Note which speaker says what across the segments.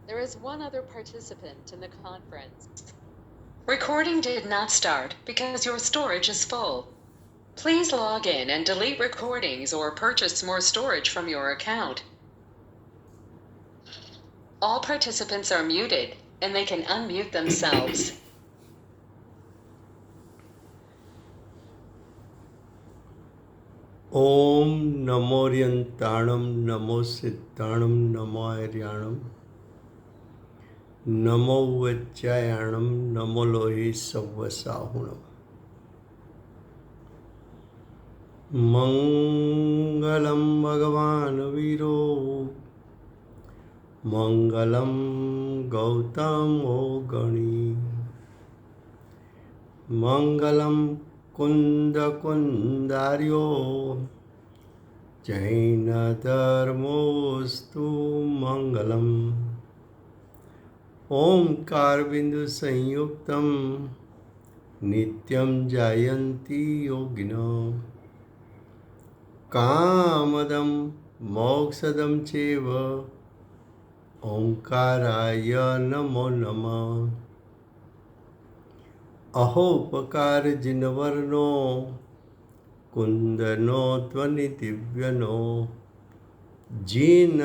Speaker 1: There is one other participant in the conference.
Speaker 2: Recording did not start because your storage is full. Please log in and delete recordings or purchase more storage from your account. All participants are muted and they can unmute themselves.
Speaker 3: ओम नमोर्यंताणम नमो सिद्धाणम नमो आर्याणम नमो वज्जायाणम नमो लोहि सव्वसाहुणम मंगलम भगवान वीरो मंगलम गौतमो गणी मंगलम कुंद कुंदार्यो जैन धर्मोस्तु मंगलम ओंकार बिंदु संयुक्तम नित्यं जायन्ति योगिनो कामदं मोक्षदं चैव ओंकाराय नमो नमः अहोपकार जिनवर्नो कुंदनो ध्वनि दिव्यनो जीन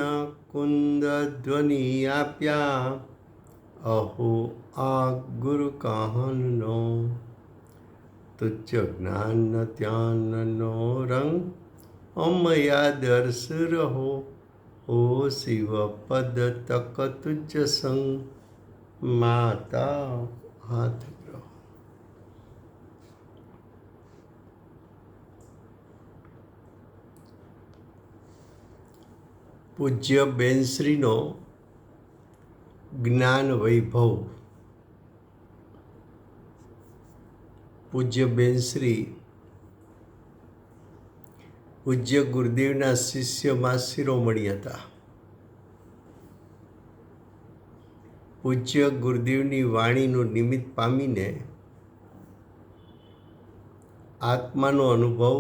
Speaker 3: कुंद ध्वनि आप्या अहो आ गुरु कहनो तुच्छ ज्ञान त्यानो रंग अमया दर्श रहो ओ शिव पद तक तुझ संग माता हाथ ग्रहो। પૂજ્ય બેનશ્રીનો જ્ઞાન વૈભવ। પૂજ્ય બેનશ્રી પૂજ્ય ગુરુદેવના શિષ્યમાં શિરોમણી હતા। પૂજ્ય ગુરુદેવની વાણીનું નિમિત્ત પામીને આત્માનો અનુભવ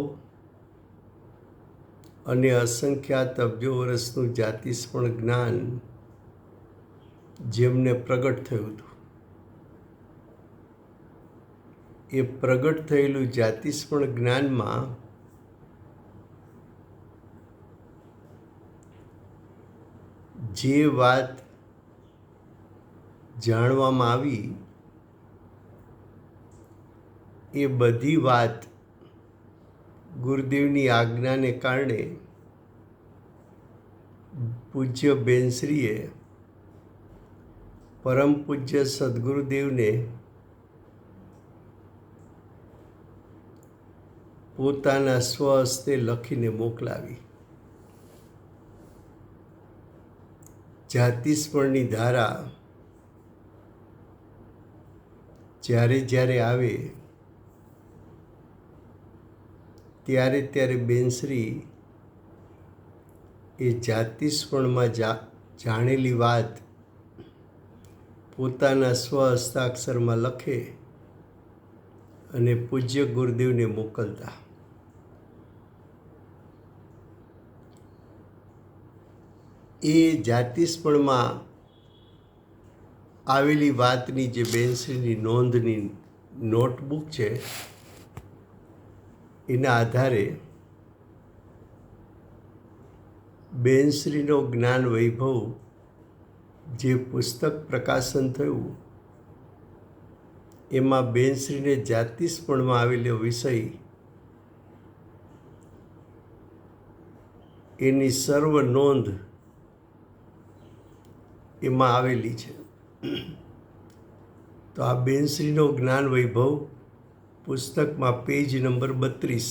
Speaker 3: અને અસંખ્યાત અબજો વર્ષનું જાતિસ્પણ જ્ઞાન જેમને પ્રગટ થયું હતું, એ પ્રગટ થયેલું જાતિસ્પણ જ્ઞાનમાં જે વાત જાણવામાં આવી એ બધી વાત ગુરુદેવની આજ્ઞાને કારણે પૂજ્ય બેનશ્રીએ પરમ પૂજ્ય સદગુરુદેવને પોતાના સ્વહસ્તે લખીને મોકલાવી। જાતિસ્પણની ધારા જ્યારે જ્યારે આવે ત્યારે ત્યારે બેનશ્રી એ જાતિસ્પણમાં જાણેલી વાત પોતાના સ્વહસ્તાક્ષરમાં લખે અને પૂજ્ય ગુરુદેવને મોકલતા। એ જાતિસ્પણમાં આવેલી વાતની જે બેનશ્રીની નોંધની નોટબુક છે, એના આધારે બેનશ્રીનો જ્ઞાન વૈભવ જે પુસ્તક પ્રકાશન થયું એમાં બેનશ્રીને જાતિસ્પણમાં આવેલો વિષય એની સર્વ નોંધ એમાં આવેલી છે। તો આ બેનશ્રીનો જ્ઞાન વૈભવ પુસ્તકમાં પેજ નંબર 32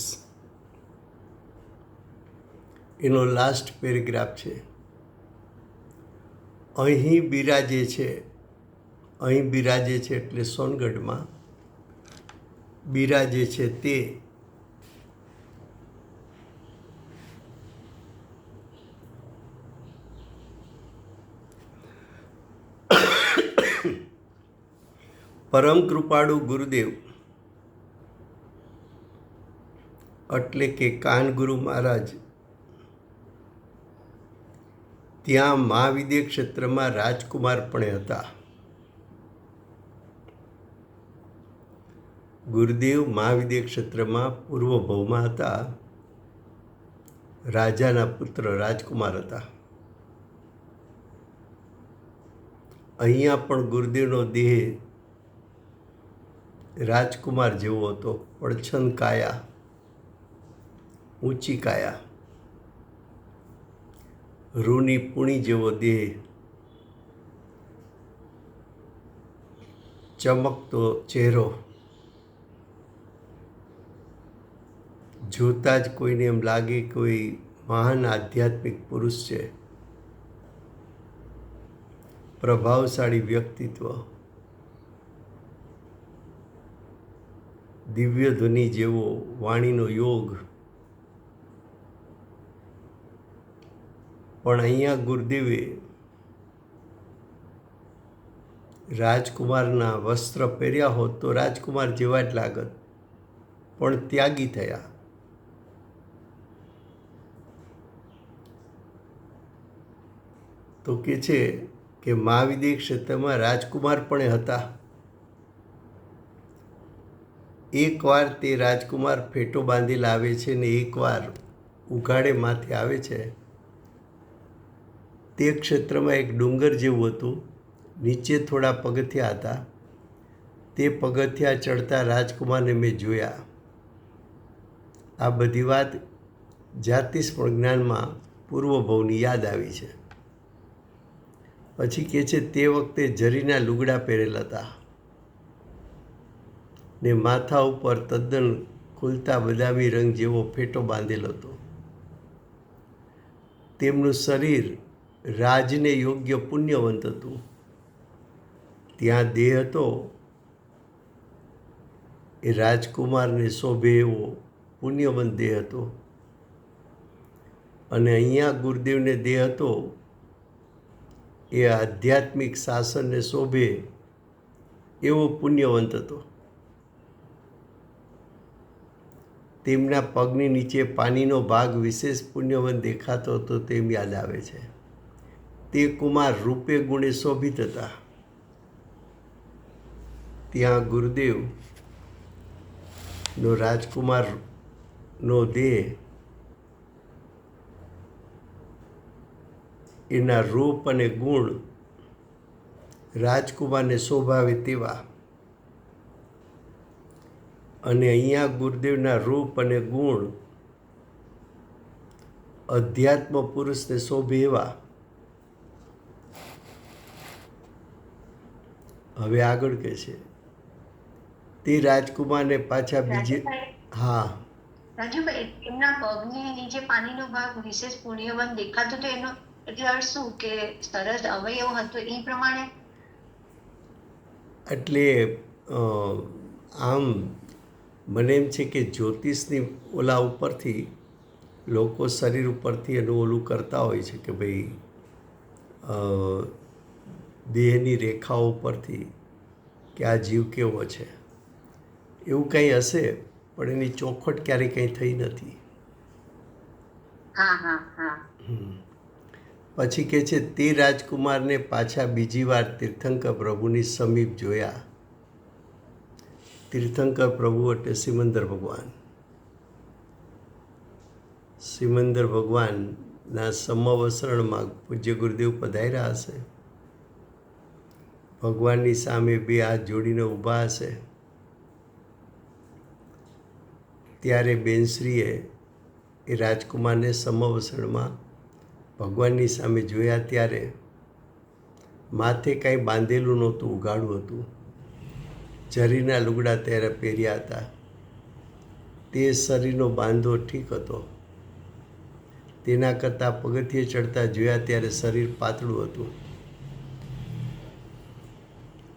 Speaker 3: એનો લાસ્ટ પેરેગ્રાફ છે। અહીં બિરાજે છે, અહીં બિરાજે છે એટલે સોનગઢમાં બિરાજે છે તે પરમ કૃપાળુ ગુરુદેવ એટલે કે કાન ગુરુ મહારાજ ત્યાં મહાવિદ્ય ક્ષેત્રમાં રાજકુમાર પણ હતા. ગુરુદેવ મહાવિદ્ય ક્ષેત્રમાં પૂર્વ ભવમાં હતા. રાજાના પુત્ર રાજકુમાર હતા. અહીંયા પણ ગુરુદેવનો દેહ રાજકુમાર જેવો હતો, પડછન કાયા, ઊંચી કાયા, રૂની પૂણી જેવો દેહ, ચમકતો ચહેરો, જોતા જ કોઈને એમ લાગે કોઈ મહાન આધ્યાત્મિક પુરુષ છે. પ્રભાવશાળી વ્યક્તિત્વ, દિવ્ય ધ્વનિ જેવો વાણીનો યોગ. પણ અહીંયા ગુરુદેવે રાજકુમારના વસ્ત્ર પહેર્યા હોત તો રાજકુમાર જેવા જ લાગત, પણ ત્યાગી થયા. તો કે છે કે મહાવિદ્ય ક્ષેત્રમાં રાજકુમાર પણ હતા. એકવાર તે રાજકુમાર ફેટો બાંધેલા આવે છે ને એકવાર ઉઘાડે માથે આવે છે. તે ક્ષેત્રમાં એક ડુંગર જેવું હતું, નીચે થોડા પગથિયા હતા. તે પગથિયા ચડતા રાજકુમારને મેં જોયા. આ બધી વાત જાતિસ્પણ જ્ઞાનમાં પૂર્વ ભવની યાદ આવી છે. પછી કહે છે તે વખતે જરીના લુગડા પહેરેલા હતા ને માથા ઉપર તદ્દન ખુલતા બદામી રંગ જેવો ફેટો બાંધેલો હતો. તેમનું શરીર રાજને યોગ્ય પુણ્યવંત હતું. ત્યાં દેહ હતો એ રાજકુમારને શોભે એવો પુણ્યવંત દેહ હતો. અને અહીંયા ગુરુદેવને દેહ હતો એ આધ્યાત્મિક શાસનને શોભે એવો પુણ્યવંત હતો. તેમના પગની નીચે પાણીનો ભાગ વિશેષ પુણ્યવંત દેખાતો હતો તેમ યાદ આવે છે. તે કુમાર રૂપે ગુણે શોભિત હતા. ત્યાં ગુરુદેવનો રાજકુમારનો દેહ એના રૂપ અને ગુણ રાજકુમારને શોભાવે તેવા, અને અહીંયા ગુરુદેવના રૂપ અને ગુણ અધ્યાત્મ પુરુષને શોભે એવા. હવે આગળ કહે છે તે રાજકુમારને પાછા બીજે હા
Speaker 4: રાજુભાઈ, એમના પગની નીચે પાણીનો ભાગ વિશેષ પુણ્યવંત દેખાતો તો એનો એટલે અર્થ શું કે સરસ અવયવ હતો એ પ્રમાણે?
Speaker 3: એટલે આમ મને એમ છે કે જ્યોતિષની ઓલા ઉપરથી લોકો શરીર ઉપરથી એનું ઓલું કરતા હોય છે કે ભાઈ દેહની રેખાઓ ઉપરથી કે આ જીવ કેવો છે, એવું કંઈ હશે, પણ એની ચોખવટ ક્યારેય કંઈ થઈ નથી.
Speaker 4: હા હા હા.
Speaker 3: પછી કહે છે તે રાજકુમારને પાછા બીજી વાર તીર્થંકર પ્રભુની સમીપ જોયા. તીર્થંકર પ્રભુ એટલે સિમંદર ભગવાન. સિમંદર ભગવાનના સમવસરણમાં પૂજ્ય ગુરુદેવ પધાર્યા હશે. ભગવાનની સામે બે હાથ જોડીને ઊભા હશે. ત્યારે બેનશ્રીએ એ રાજકુમારને સમવસરણમાં ભગવાનની સામે જોયા. ત્યારે માથે કાંઈ બાંધેલું નહોતું, ઉઘાડું હતું. જરીના લુગડા ત્યારે પહેર્યા હતા. તે શરીરનો બાંધો ઠીક હતો. તેના કરતાં પગથિયે ચડતા જોયા ત્યારે શરીર પાતળું હતું.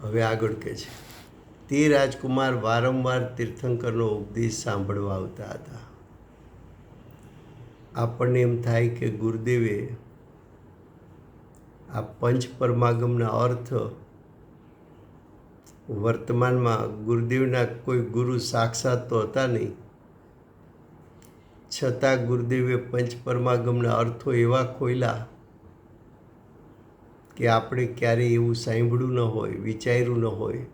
Speaker 3: હવે આગળ કહે છે તે રાજકુમાર વારંવાર તીર્થંકરનો ઉપદેશ સાંભળવા આવતા હતા. આપણને એમ થાય કે ગુરુદેવે આ પંચ પરમાગમના અર્થ વર્તમાનમાં ગુરુદેવના કોઈ ગુરુ સાક્ષાત તો હતા નહીં, છતાં ગુરુદેવે પંચ પરમાગમના અર્થો એવા ખોલ્યા કે આપણે ક્યારેય એવું સાંભળ્યું ન હોય, વિચાર્યું ન હોય,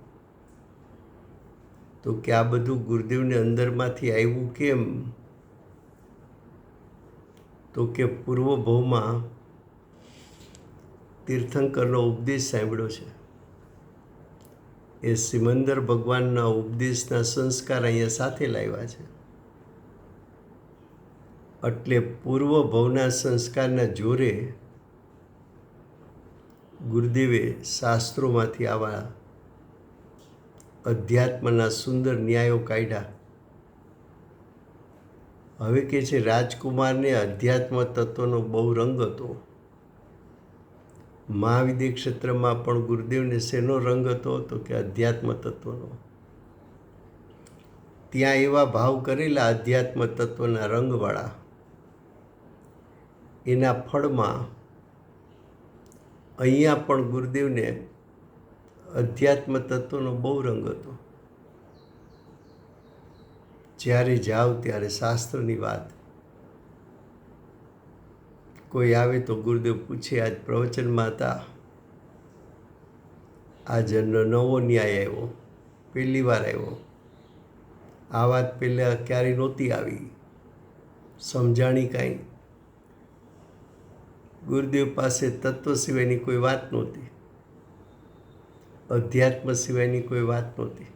Speaker 3: તો કે આ બધું ગુરુદેવને અંદરમાંથી આવ્યું કેમ? તો કે પૂર્વ ભાવમાં તીર્થંકરનો ઉપદેશ સાંભળ્યો છે. એ સિમંદર ભગવાનના ઉપદેશના સંસ્કાર અહીંયા સાથે લાવ્યા છે. એટલે પૂર્વ ભવના સંસ્કારના જોરે ગુરુદેવે શાસ્ત્રોમાંથી આવા અધ્યાત્મના સુંદર ન્યાયો કાઢ્યા. હવે કે છે રાજકુમારને અધ્યાત્મ તત્વનો બહુ રંગ હતો. મહાવિદ્ય ક્ષેત્રમાં પણ ગુરુદેવને શેનો રંગ હતો? તો કે અધ્યાત્મ તત્વનો. ત્યાં એવા ભાવ કરેલા અધ્યાત્મ તત્વના રંગવાળા, એના ફળમાં અહીંયા પણ ગુરુદેવને અધ્યાત્મ તત્વનો બહુ રંગ હતો. જ્યારે જાઓ ત્યારે શાસ્ત્રની વાત, કોઈ આવે તો ગુરુદેવ પૂછે, આજ પ્રવચનમાં હતા, આજ નવો ન્યાય આવ્યો, પહેલી વાર આવ્યો, આ વાત પહેલાં ક્યારેય નહોતી આવી, સમજાણી કાંઈ? ગુરુદેવ પાસે તત્વ સિવાયની કોઈ વાત નહોતી, અધ્યાત્મ સિવાયની કોઈ વાત નહોતી.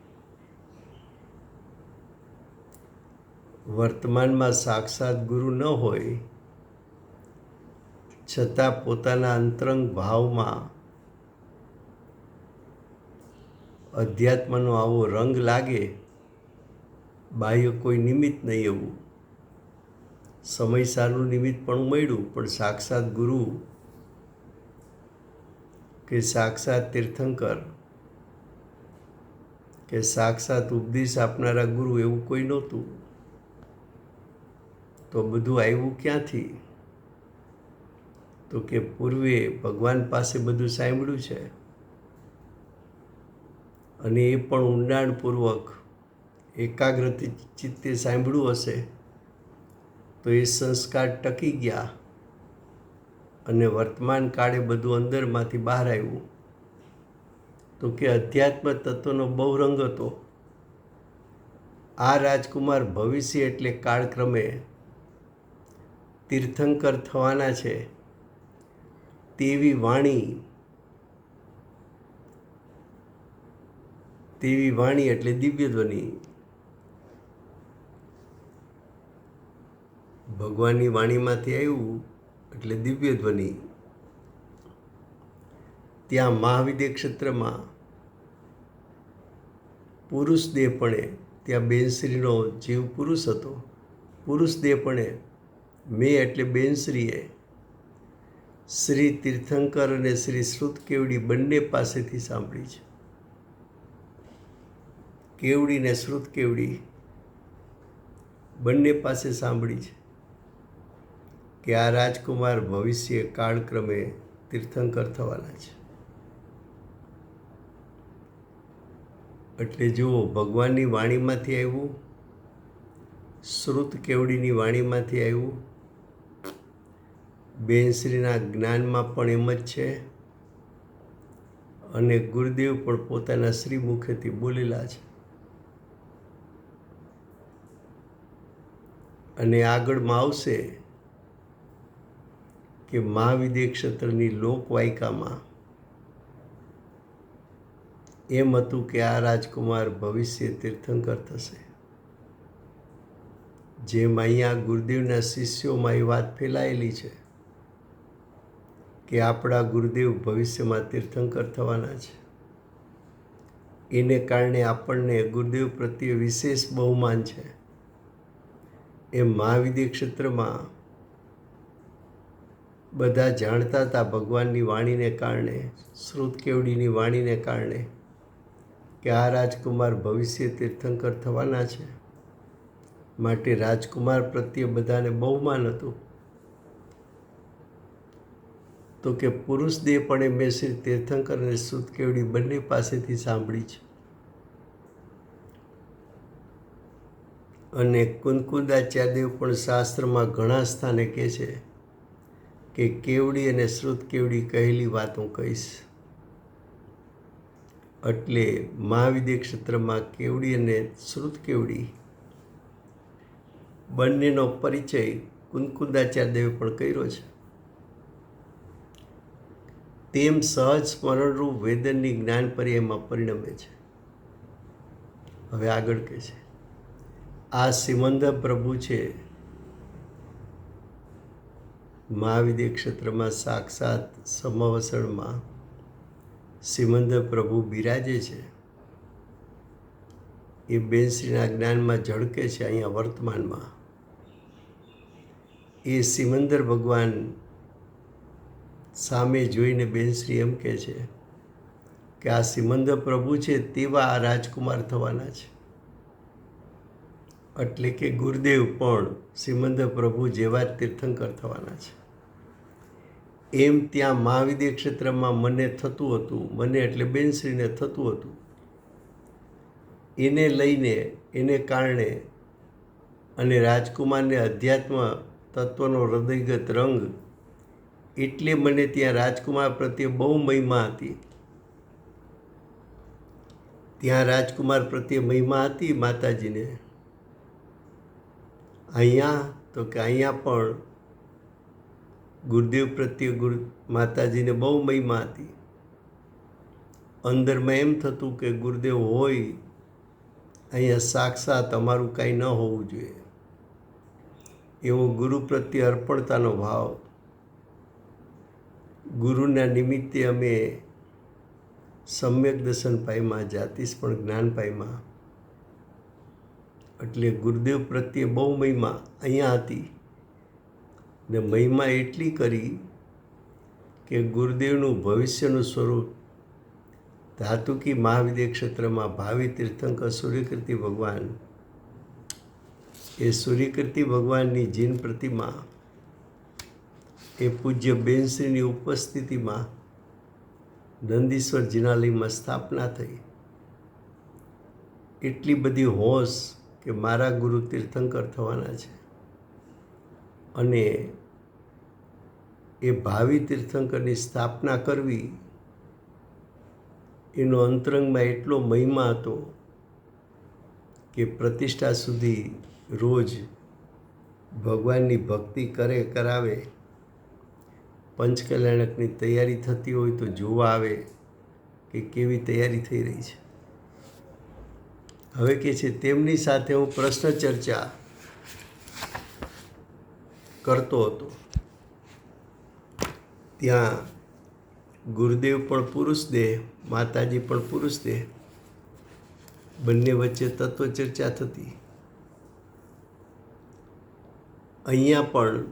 Speaker 3: વર્તમાનમાં સાક્ષાત ગુરુ ન હોય છતાં પોતાના અંતરંગ ભાવમાં અધ્યાત્મનો આવો રંગ લાગે, બાહ્ય કોઈ નિમિત્ત નહીં એવું. સમય સારું નિમિત્ત પણ મળ્યું, પણ સાક્ષાત ગુરુ કે સાક્ષાત તીર્થંકર કે સાક્ષાત ઉપદેશ આપનારા ગુરુ એવું કોઈ નહોતું. તો બધું આવ્યું ક્યાંથી? તો કે પૂર્વે ભગવાન પાસે બધું સાંભળ્યું છે, અને એ પણ ઊંડાણપૂર્વક એકાગ્ર ચિત્તે સાંભળ્યું હશે, તો એ સંસ્કાર ટકી ગયા અને વર્તમાન કાળે બધું અંદરમાંથી બહાર આવ્યું. તો કે અધ્યાત્મ તત્વનો બહુ રંગ હતો. આ રાજકુમાર ભવિષ્ય એટલે કાળક્રમે તીર્થંકર થવાના છે તેવી વાણી એટલે દિવ્ય ધ્વનિ. ભગવાનની વાણીમાંથી આવ્યું એટલે દિવ્ય ધ્વનિ. ત્યાં મહાવિદ્ય ક્ષેત્રમાં પુરુષ દેહપણે, ત્યાં બેનશ્રીનો જીવ પુરુષ હતો, પુરુષ દેહપણે મેં એટલે બેનશ્રીએ શ્રી તીર્થંકર અને શ્રી શ્રુત કેવડી બંને પાસેથી સાંભળી છે. કેવડી ને શ્રુત કેવડી બંને પાસે સાંભળી છે કે આ રાજકુમાર ભવિષ્ય કાળક્રમે તીર્થંકર થવાના છે. એટલે જુઓ, ભગવાનની વાણીમાંથી આવ્યું, શ્રુત કેવડીની વાણીમાંથી આવ્યું, બેનશ્રીના જ્ઞાનમાં પણ એમ જ છે, અને ગુરુદેવ પણ પોતાના શ્રી મુખેથી બોલેલા છે. અને આગળમાં આવશે કે મહાવિદ્ય ક્ષેત્રની લોકવાયકામાં એમ હતું કે આ રાજકુમાર ભવિષ્ય તીર્થંકર થશે. જેમ અહીંયા ગુરુદેવના શિષ્યોમાં એ વાત ફેલાયેલી છે કે આપણા ગુરુદેવ ભવિષ્યમાં તીર્થંકર થવાના છે, એને કારણે આપણને ગુરુદેવ પ્રત્યે વિશેષ બહુમાન છે. એમ મહાવિદ્ય ક્ષેત્રમાં બધા જાણતા હતા ભગવાનની વાણીને કારણે, શ્રુત કેવડીની વાણીને કારણે, કે આ રાજકુમાર ભવિષ્ય તીર્થંકર થવાના છે. માટે રાજકુમાર પ્રત્યે બધાને બહુમાન હતું. તો કે પુરુષ દેહ પણ મેં શ્રી તીર્થંકર અને શ્રુત કેવડી બંને પાસેથી સાંભળી છે. અને કુંદકુંદાચાર્યદેવ પણ શાસ્ત્રમાં ઘણા સ્થાને કહે છે કે કેવડી અને શ્રુત કેવડી કહેલી વાત હું કહીશ. એટલે મહાવિદ્ય ક્ષેત્રમાં કેવડી અને શ્રુત કેવડી બંનેનો પરિચય કુંકુદાચાર્ય દેવે પણ કર્યો છે. તેમ સહજ સ્મરણરૂપ વેદનની જ્ઞાન પર્યાયમાં પરિણમે છે. હવે આગળ કહે છે, આ સિમંદર પ્રભુ છે. મહાવિદ્ય ક્ષેત્રમાં સાક્ષાત સમવસણમાં સિમંદર પ્રભુ બિરાજે છે. એ બેનશ્રીના જ્ઞાનમાં ઝળકે છે અહીંયા વર્તમાનમાં. એ સિમંદર ભગવાન સામે જોઈને બેનશ્રી એમ કહે છે કે આ સિમંદર પ્રભુ છે તેવા આ રાજકુમાર થવાના છે. એટલે કે ગુરુદેવ પણ સિમંદર પ્રભુ જેવા જ તીર્થંકર થવાના છે. એમ ત્યાં મહાવિદ્ય ક્ષેત્રમાં મને થતું હતું, મને એટલે બેનશ્રીને થતું હતું, એને લઈને એને કારણે અને રાજકુમારને અધ્યાત્મ તત્વનો હૃદયગત રંગ, એટલે મને ત્યાં રાજકુમાર પ્રત્યે બહુ મહિમા હતી. ત્યાં રાજકુમાર પ્રત્યે મહિમા હતી માતાજીને. અહીંયા તો કે અહીંયા પણ ગુરુદેવ પ્રત્યે માતાજીને બહુ મહિમા હતી. અંદરમાં એમ થતું કે ગુરુદેવ હોય અહીંયા સાક્ષાત, અમારું કાંઈ ન હોવું જોઈએ. એવો ગુરુ પ્રત્યે અર્પણતાનો ભાવ. ગુરુના નિમિત્તે અમે સમ્યક દર્શન પામ્યા, જાતિશ પણ જ્ઞાન પામ્યા. એટલે ગુરુદેવ પ્રત્યે બહુ મહિમા અહીંયા હતી. ને મહિમા એટલી કરી કે ગુરુદેવનું ભવિષ્યનું સ્વરૂપ ધાતુકી મહાવિદ્ય ક્ષેત્રમાં ભાવિ તીર્થંકર સૂર્યકીર્તિ ભગવાન, એ સૂર્યકીર્તિ ભગવાનની જીન પ્રતિમા એ પૂજ્ય બેનશ્રીની ઉપસ્થિતિમાં નંદીશ્વર જિનાલયમાં સ્થાપના થઈ. એટલી બધી હોશ કે મારા ગુરુ તીર્થંકર થવાના છે. અને એ ભાવિ તીર્થંકરની સ્થાપના કરવી, એનો અંતરંગમાં એટલો મહિમા હતો કે પ્રતિષ્ઠા સુધી રોજ ભગવાનની ભક્તિ કરાવે. પંચકલ્યાણકની તૈયારી થતી હોય તો જોવા આવે કે કેવી તૈયારી થઈ રહી છે. હવે કે છે તેમની સાથે હું પ્રશ્ન ચર્ચા કરતો હતો. ત્યાં ગુરુદેવ પણ પુરુષ દેહ, માતાજી પણ પુરુષ દેહ, બંને વચ્ચે તત્વ ચર્ચા થતી. અહીંયા પણ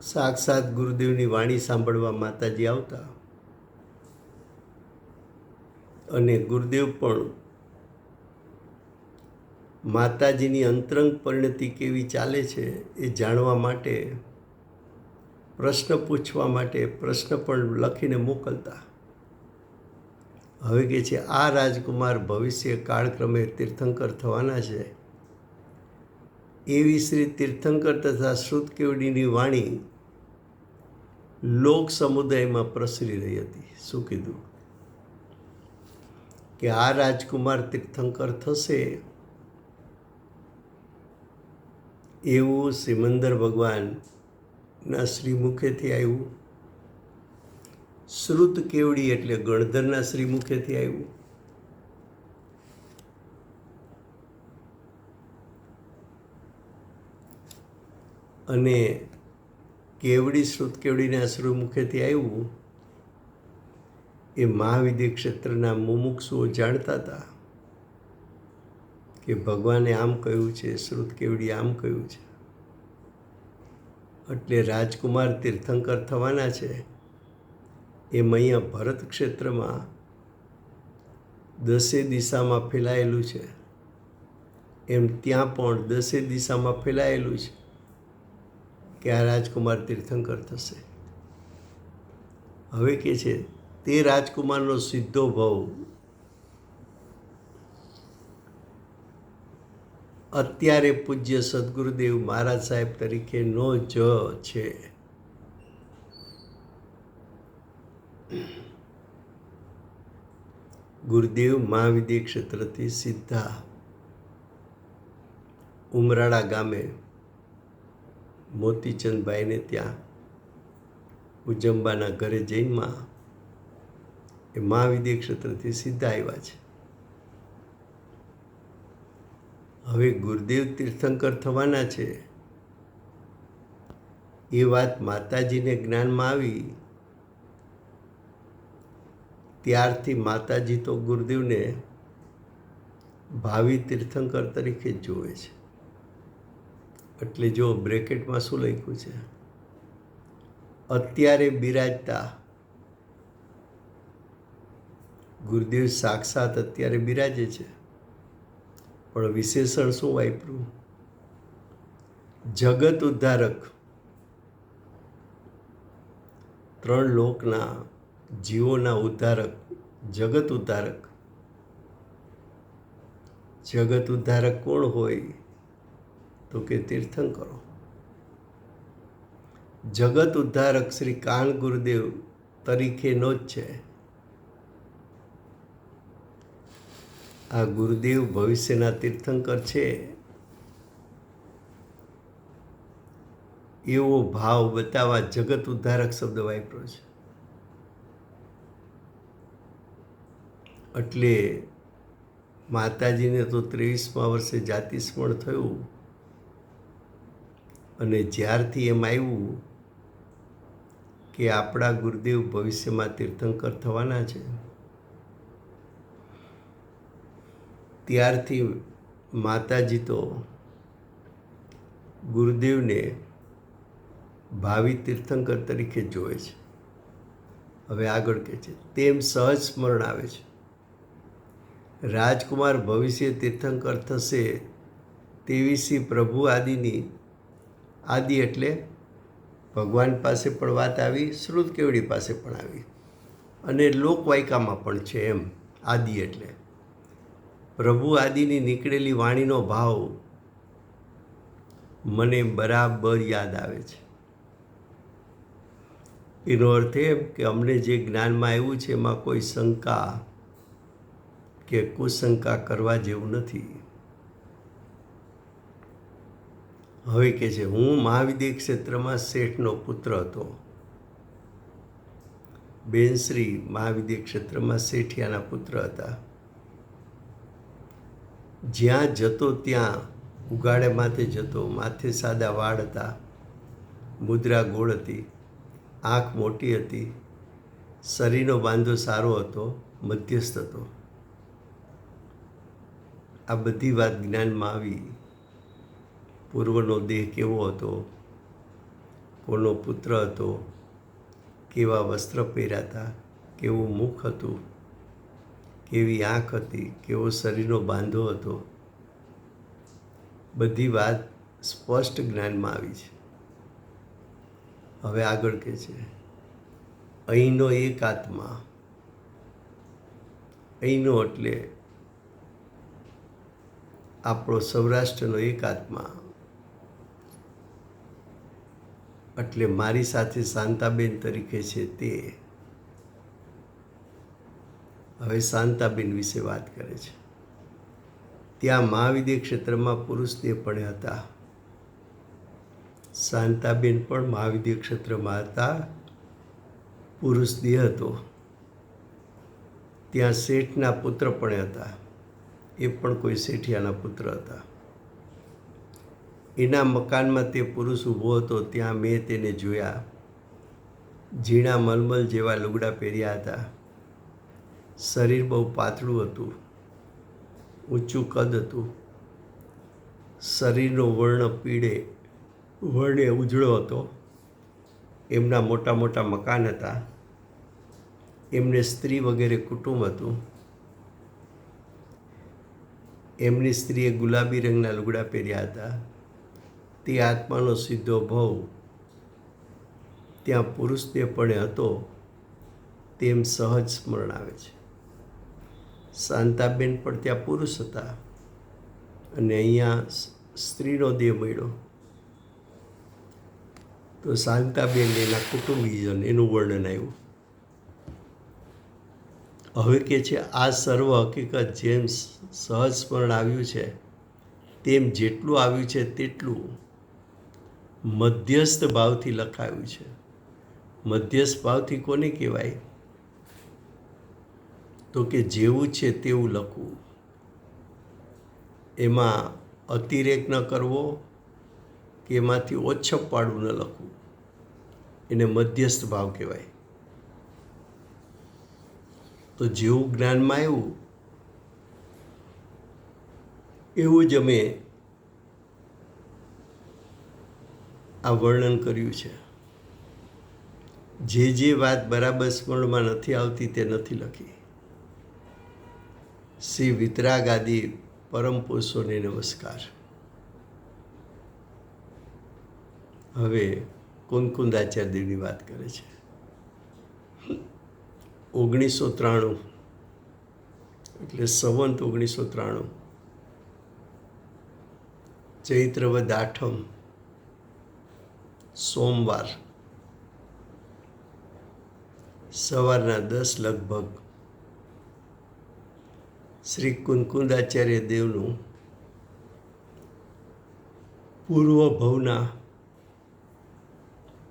Speaker 3: સાક્ષાત ગુરુદેવની વાણી સાંભળવા માતાજી આવતા. અને ગુરુદેવ પણ માતાજીની અંતરંગ પરિણતિ કેવી ચાલે છે એ જાણવા માટે, પ્રશ્ન પૂછવા માટે પ્રશ્ન પણ લખીને મોકલતા. હવે કે છે આ રાજકુમાર ભવિષ્ય કાળક્રમે તીર્થંકર થવાના છે. એવી શ્રી તીર્થંકર તથા શ્રુત કેવડીની વાણી લોક સમુદાયમાં પ્રસરી રહી હતી. શું કીધું કે આ રાજકુમાર તીર્થંકર થશે, એવું સિમંદર ભગવાનના શ્રીમુખેથી આવ્યું. શ્રુત કેવડી એટલે ગણધરના શ્રીમુખેથી આવ્યું. અને કેવડી શ્રુત કેવડીના શ્રીમુખેથી આવ્યું. એ મહાવિદ્ય ક્ષેત્રના મુમુક્ષુઓ જાણતા હતા કે ભગવાને આમ કહ્યું છે, શ્રુત કેવડી આમ કહ્યું છે. એટલે રાજકુમાર તીર્થંકર થવાના છે. એમ અહીંયા ભરત ક્ષેત્રમાં 10 દિશામાં ફેલાયેલું છે. એમ ત્યાં પણ 10 દિશામાં ફેલાયેલું છે કે આ રાજકુમાર તીર્થંકર થશે. હવે કે છે તે રાજકુમારનો સીધો ભાવ અત્યારે પૂજ્ય સદગુરુદેવ મહારાજ સાહેબ તરીકેનો જ છે. ગુરુદેવ મહાવિદ્ય ક્ષેત્રથી સીધા ઉમરાળા ગામે મોતીચંદભાઈને ત્યાં ઉજંબાના ઘરે જૈનમાં એ મહાવિદ્ય ક્ષેત્રથી સીધા આવ્યા છે. હવે ગુરુદેવ તીર્થંકર થવાના છે એ વાત માતાજીને જ્ઞાનમાં આવી ત્યારથી માતાજી તો ગુરુદેવને ભાવિ તીર્થંકર તરીકે જ જોવે છે. એટલે જો બ્રેકેટમાં શું લખ્યું છે, અત્યારે બિરાજતા ગુરુદેવ સાક્ષાત અત્યારે બિરાજે છે, પણ વિશેષણ શું વાપર્યું? જગત ઉદ્ધારક, ત્રણ લોકના જીવોના ઉદ્ધારક, જગત ઉદ્ધારક. જગત ઉદ્ધારક કોણ હોય? તો કે તીર્થંકરો. જગત ઉદ્ધારક શ્રી કાન ગુરુદેવ તરીકેનો જ છે. આ ગુરુદેવ ભવિષ્યના તીર્થંકર છે એવો ભાવ બતાવવા જગત ઉદ્ધારક શબ્દ વાપર્યો છે. એટલે માતાજીને તો 23મા વર્ષે જાતિસ્મરણ થયું અને જ્યારથી એમ આવ્યું કે આપણા ગુરુદેવ ભવિષ્યમાં તીર્થંકર થવાના છે, ત્યારથી માતાજી તો ગુરુદેવને ભાવિ તીર્થંકર તરીકે જોવે છે. હવે આગળ કહે છે, તેમ સહજ સ્મરણ આવે છે. રાજકુમાર ભવિષ્ય તીર્થંકર થશે તેવી શ્રી પ્રભુ આદિની, આદિ એટલે ભગવાન પાસે પણ વાત આવી, શ્રુત કેવડી પાસે પણ આવી અને લોકવાયકામાં પણ છે. એમ આદિ એટલે પ્રભુ આદિની નીકળેલી વાણીનો ભાવ મને બરાબર યાદ આવે છે. એનો અર્થ એમ કે અમને જે જ્ઞાનમાં આવ્યું છે એમાં કોઈ શંકા કે કુશંકા કરવા જેવું નથી. હવે કે છે, હું મહાવિદ્ય ક્ષેત્રમાં શેઠનો પુત્ર હતો. બેનશ્રી મહાવિદ્ય ક્ષેત્રમાં શેઠિયાના પુત્ર હતા. જ્યાં જતો ત્યાં ઉગાડે માથે જતો, માથે સાદા વાળ હતા, મુદ્રા ગોળ હતી, આંખ મોટી હતી, શરીરનો બાંધો સારો હતો, મધ્યસ્થ હતો. આ બધી વાત જ્ઞાનમાં આવી. પૂર્વનો દેહ કેવો હતો, કોનો પુત્ર હતો, કેવા વસ્ત્ર પહેર્યા હતા, કેવું મુખ હતું, કેવી આંખ હતી, કેવો શરીરનો બાંધો હતો, બધી વાત સ્પષ્ટ જ્ઞાનમાં આવી છે. હવે આગળ કહે છે, અહીંનો એક આત્મા, અહીંનો એટલે આપણો સૌરાષ્ટ્રનો એક આત્મા, એટલે મારી સાથે શાંતાબેન તરીકે છે તે. હવે શાંતાબેન વિશે વાત કરે છે. ત્યાં મહાવિદ્ય ક્ષેત્રમાં પુરુષ દેહ પણ હતા. શાંતાબેન પણ મહાવિદ્ય ક્ષેત્રમાં હતા, પુરુષ દેહ હતો. ત્યાં શેઠના પુત્ર પણ હતા, એ પણ કોઈ શેઠિયાના પુત્ર હતા. એના મકાનમાં તે પુરુષ ઊભો હતો. ત્યાં મેં તેને જોયા. ઝીણા મલમલ જેવા લુગડા પહેર્યા હતા. શરીર બહુ પાતળું હતું, ઊંચું કદ હતું. શરીરનો વર્ણે ઉજળો હતો. એમના મોટા મોટા મકાન હતા. એમને સ્ત્રી વગેરે કુટુંબ હતું. એમની સ્ત્રીએ ગુલાબી રંગના લુગડા પહેર્યા હતા. તે આત્માનો સીધો ભાવ ત્યાં પુરુષ દેહ પણ હતો તેમ સહજ સ્મરણ આવે છે. શાંતાબેન પણ ત્યાં પુરુષ હતા. અને અહીંયા સ્ત્રીનો દેહ મળ્યો તો શાંતાબેન એના કુટુંબીજન એનું વર્ણન આવ્યું. હવે કે છે આ સર્વ હકીકત જેમ સહજ સ્મરણ આવ્યું છે તેમ જેટલું આવ્યું છે તેટલું મધ્યસ્થ ભાવથી લખાયું છે. મધ્યસ્થ ભાવથી કોને કહેવાય? તો કે જેવું છે તેવું લખવું, એમાં અતિરેક ન કરવો કે એમાંથી ઓછપ પાડવું ન લખવું, એને મધ્યસ્થ ભાવ કહેવાય. તો જેવું જ્ઞાનમાં આવ્યું એવું જ અમે આ વર્ણન કર્યું છે. જે વાત બરાબર સ્મરણમાં નથી આવતી તે નથી લખી. શ્રી વિતરાગ આદિ પરમ પુરુષોને નમસ્કાર. હવે કુંદકુંદાચાર્ય દેવની વાત કરે છે. 1993 એટલે સંવંત 1993 ચૈત્ર વદ આઠમ સોમવાર સવારના 10 લગભગ શ્રી કુંદકુંદાચાર્ય દેવનું પૂર્વ ભવના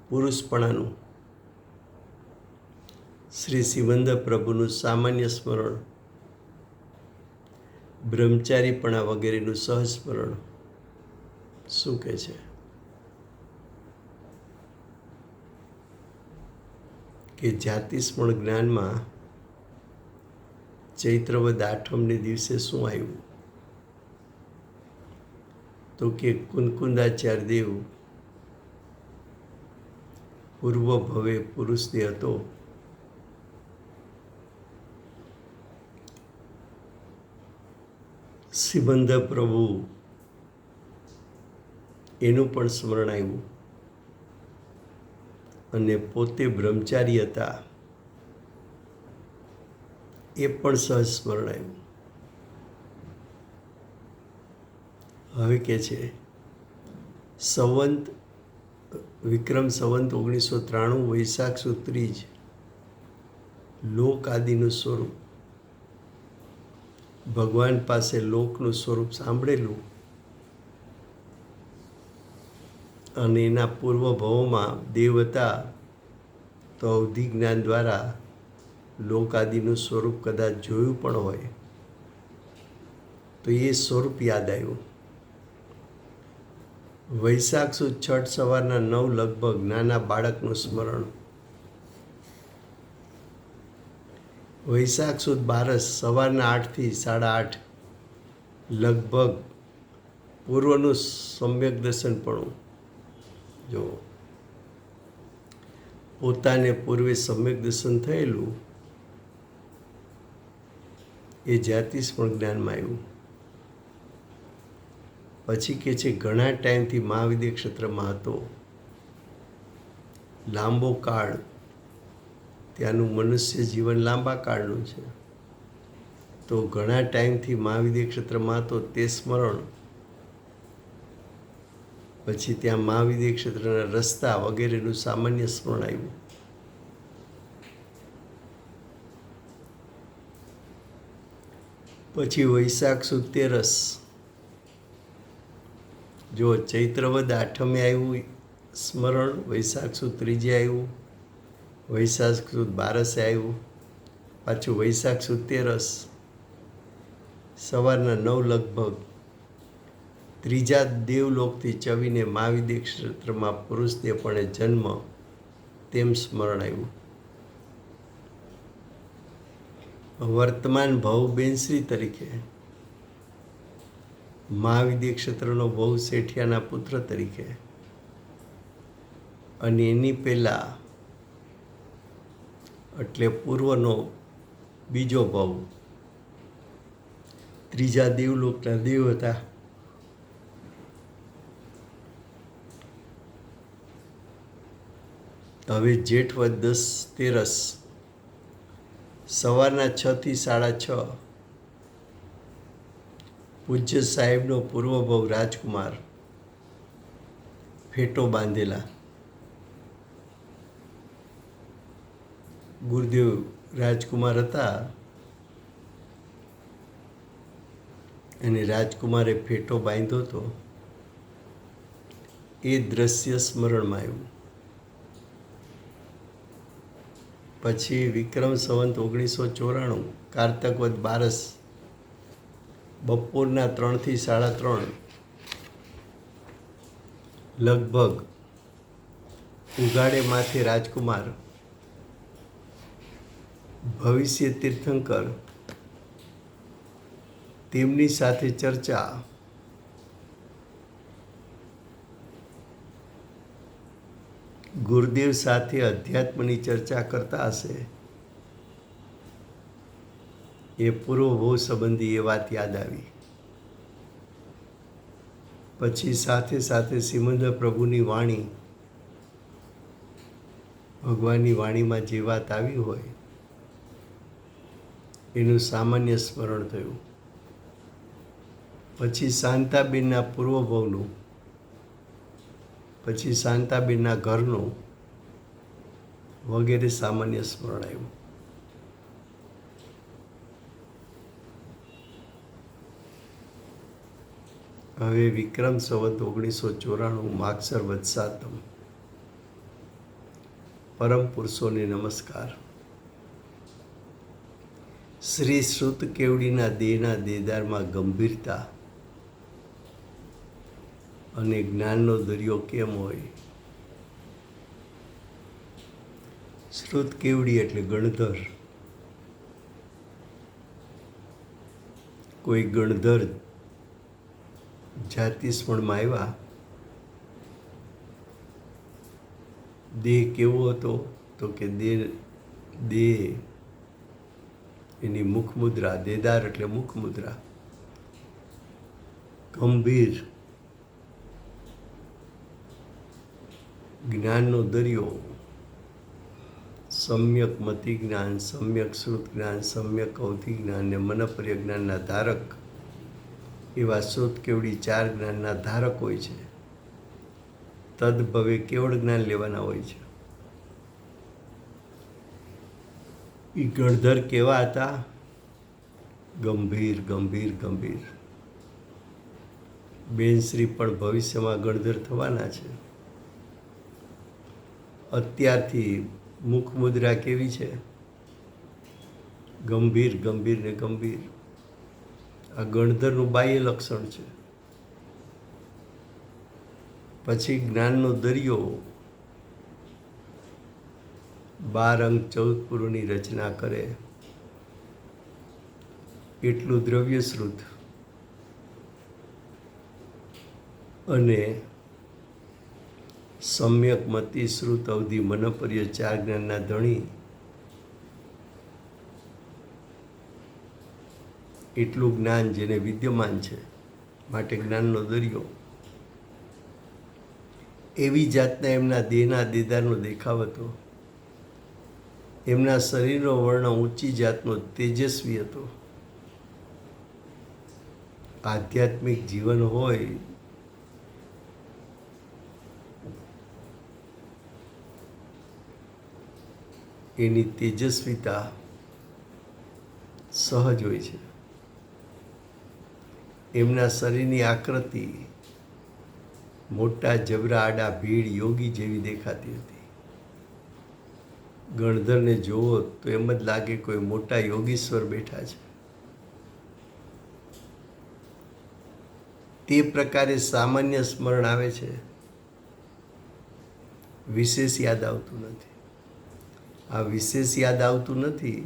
Speaker 3: પુરુષપણાનું શ્રી સિમંદર પ્રભુનું સામાન્ય સ્મરણ, બ્રહ્મચારીપણા વગેરેનું સહજ સ્મરણ શું કહે છે? કે જાતિસ્મરણ જ્ઞાનમાં ચૈત્ર વદ આઠમને દિવસે શું આવ્યું? તો કે કુંદકુંદાચાર્ય દેવ પૂર્વ ભવે પુરુષ દેહ હતો. સિમંદર પ્રભુ એનું પણ સ્મરણ આવ્યું અને પોતે બ્રહ્મચારી હતા એ પણ સહજ સ્મરણ આવ્યું. હવે કે છે સંવંત વિક્રમ સંવંત 1993 વૈશાખ સુદ ત્રીજ લોક આદિનું સ્વરૂપ, ભગવાન પાસે લોકનું સ્વરૂપ સાંભળેલું અને એના પૂર્વ ભવોમાં દેવ હતા તો અવધિ જ્ઞાન દ્વારા લોક આદિનું સ્વરૂપ કદાચ જોયું પણ હોય તો એ સ્વરૂપ યાદ આવ્યું. વૈશાખ સુદ છઠ સવારના 9 લગભગ નાના બાળકનું સ્મરણ. વૈશાખ સુદ બારસ સવારના 8 થી 8:30 લગભગ પૂર્વનું સમ્યક દર્શન પણ જો પોતાને પૂર્વે સમ્યક દર્શન થયેલું એ જાતિસ્મરણ જ્ઞાનમાં આવ્યું. પછી કે છે ઘણા ટાઈમથી મહાવિદ્ય ક્ષેત્રમાં હતો, લાંબો કાળ ત્યાંનું મનુષ્ય જીવન લાંબા કાળનું છે તો ઘણા ટાઈમથી મહાવિદ્ય ક્ષેત્રમાં હતો તે સ્મરણ. પછી ત્યાં મહાવિદ્ય ક્ષેત્રના રસ્તા વગેરેનું સામાન્ય સ્મરણ આવ્યું. પછી વૈશાખ સુદ તેરસ જો ચૈત્ર વદ આઠમે આવ્યું સ્મરણ, વૈશાખ સુદ ત્રીજે આવ્યું, વૈશાખ સુદ બારસે આવ્યું, પાછું વૈશાખ સુદ તેરસ સવારના 9 લગભગ ત્રીજા દેવલોકથી ચવીને મહાવિદ્ય ક્ષેત્રમાં પુરુષ દેહપણે જન્મ તેમ સ્મરણ આવ્યું. વર્તમાન ભવ બેનશ્રી તરીકે, મહાવિદ્ય ક્ષેત્રનો ભવ શેઠિયાના પુત્ર તરીકે અને એની પહેલા એટલે પૂર્વનો બીજો ભવ ત્રીજા દેવલોકના દેવ હતા. હવે જેઠ વદ 10 તેરસ સવારના 6 થી 6:30 પૂજ્ય સાહેબનો પૂર્વભવ રાજકુમાર ફેટો બાંધેલા. ગુરુદેવ રાજકુમાર હતા અને રાજકુમારે ફેટો બાંધ્યો હતો. એ દ્રશ્ય સ્મરણમાં આવ્યું. પછી વિક્રમ સંવત 1994 કારતક વદ 12 બપોરના 3 થી 3:30 લગભગ ઉઘાડે માથે રાજકુમાર ભવિષ્ય તીર્થંકર તેમની સાથે ચર્ચા. ગુરુદેવ સાથે અધ્યાત્મની ચર્ચા કરતા હશે. એ પૂર્વભવ સંબંધી એ વાત યાદ આવી. પછી સાથે સાથે સિમંદર પ્રભુની વાણી, ભગવાનની વાણીમાં જે વાત આવી હોય એનું સામાન્ય સ્મરણ થયું. પછી શાંતાબેનના પૂર્વભવનું, પછી શાંતાબેનના ઘરનું વગેરે સામાન્ય સ્મરણ આવ્યું. હવે વિક્રમ સંવત 1994 માગસર વદ 7 પરમ પુરુષોને નમસ્કાર. શ્રી શ્રુત કેવડીના દેહના દેદારમાં ગંભીરતા અને જ્ઞાનનો દરિયો કેમ હોય? શ્રુત કેવડી એટલે ગણધર. કોઈ ગણધર જાતિ સ્મરણમાં આવ્યા. દેહ કેવો હતો? તો કે દેહ એની મુખમુદ્રા, દેદાર એટલે મુખમુદ્રા ગંભીર, જ્ઞાનનો દરિયો, સમ્યક મતિ જ્ઞાન, સમ્યક શ્રુત જ્ઞાન, સમ્યક અવધિ જ્ઞાન ને મનપર્ય જ્ઞાનના ધારક એવા શ્રુત કેવડી 4 જ્ઞાનના ધારક હોય છે. તદભવે કેવળ જ્ઞાન લેવાના હોય છે. એ ગણધર કેવા હતા? ગંભીર ગંભીર ગંભીર. બેનશ્રી પણ ભવિષ્યમાં ગણધર થવાના છે. અત્યારથી મુખ મુદ્રા કેવી છે? ગંભીર ગંભીર ને ગંભીર. આ ગણધરનું બાહ્ય લક્ષણ છે. પછી જ્ઞાનનો દરિયો 12 અંગ 14 પુરોની રચના કરે એટલું દ્રવ્ય શ્રુત અને સમ્યક મતિ શ્રુત અવધિ મનપર્ય 4 જ્ઞાનના ધણી એટલું જ્ઞાન જેને વિદ્યમાન છે, માટે જ્ઞાનનો દરિયો. એવી જાતના એમના દેહના દેદારનો દેખાવ હતો. એમના શરીરનો વર્ણ ઊંચી જાતનો તેજસ્વી હતો. આધ્યાત્મિક જીવન હોય એની તેજસ્વીતા સહજ હોય છે. એમના શરીરની આકૃતિ મોટા જબરા આડા ભીડ યોગી જેવી દેખાતી હતી. ગણધરને જોવો તો એમ જ લાગે કોઈ મોટા યોગીશ્વર બેઠા છે. તે પ્રકારે સામાન્ય સ્મરણ આવે છે, વિશેષ યાદ આવતું નથી. આ વિશેષ યાદ આવતું નથી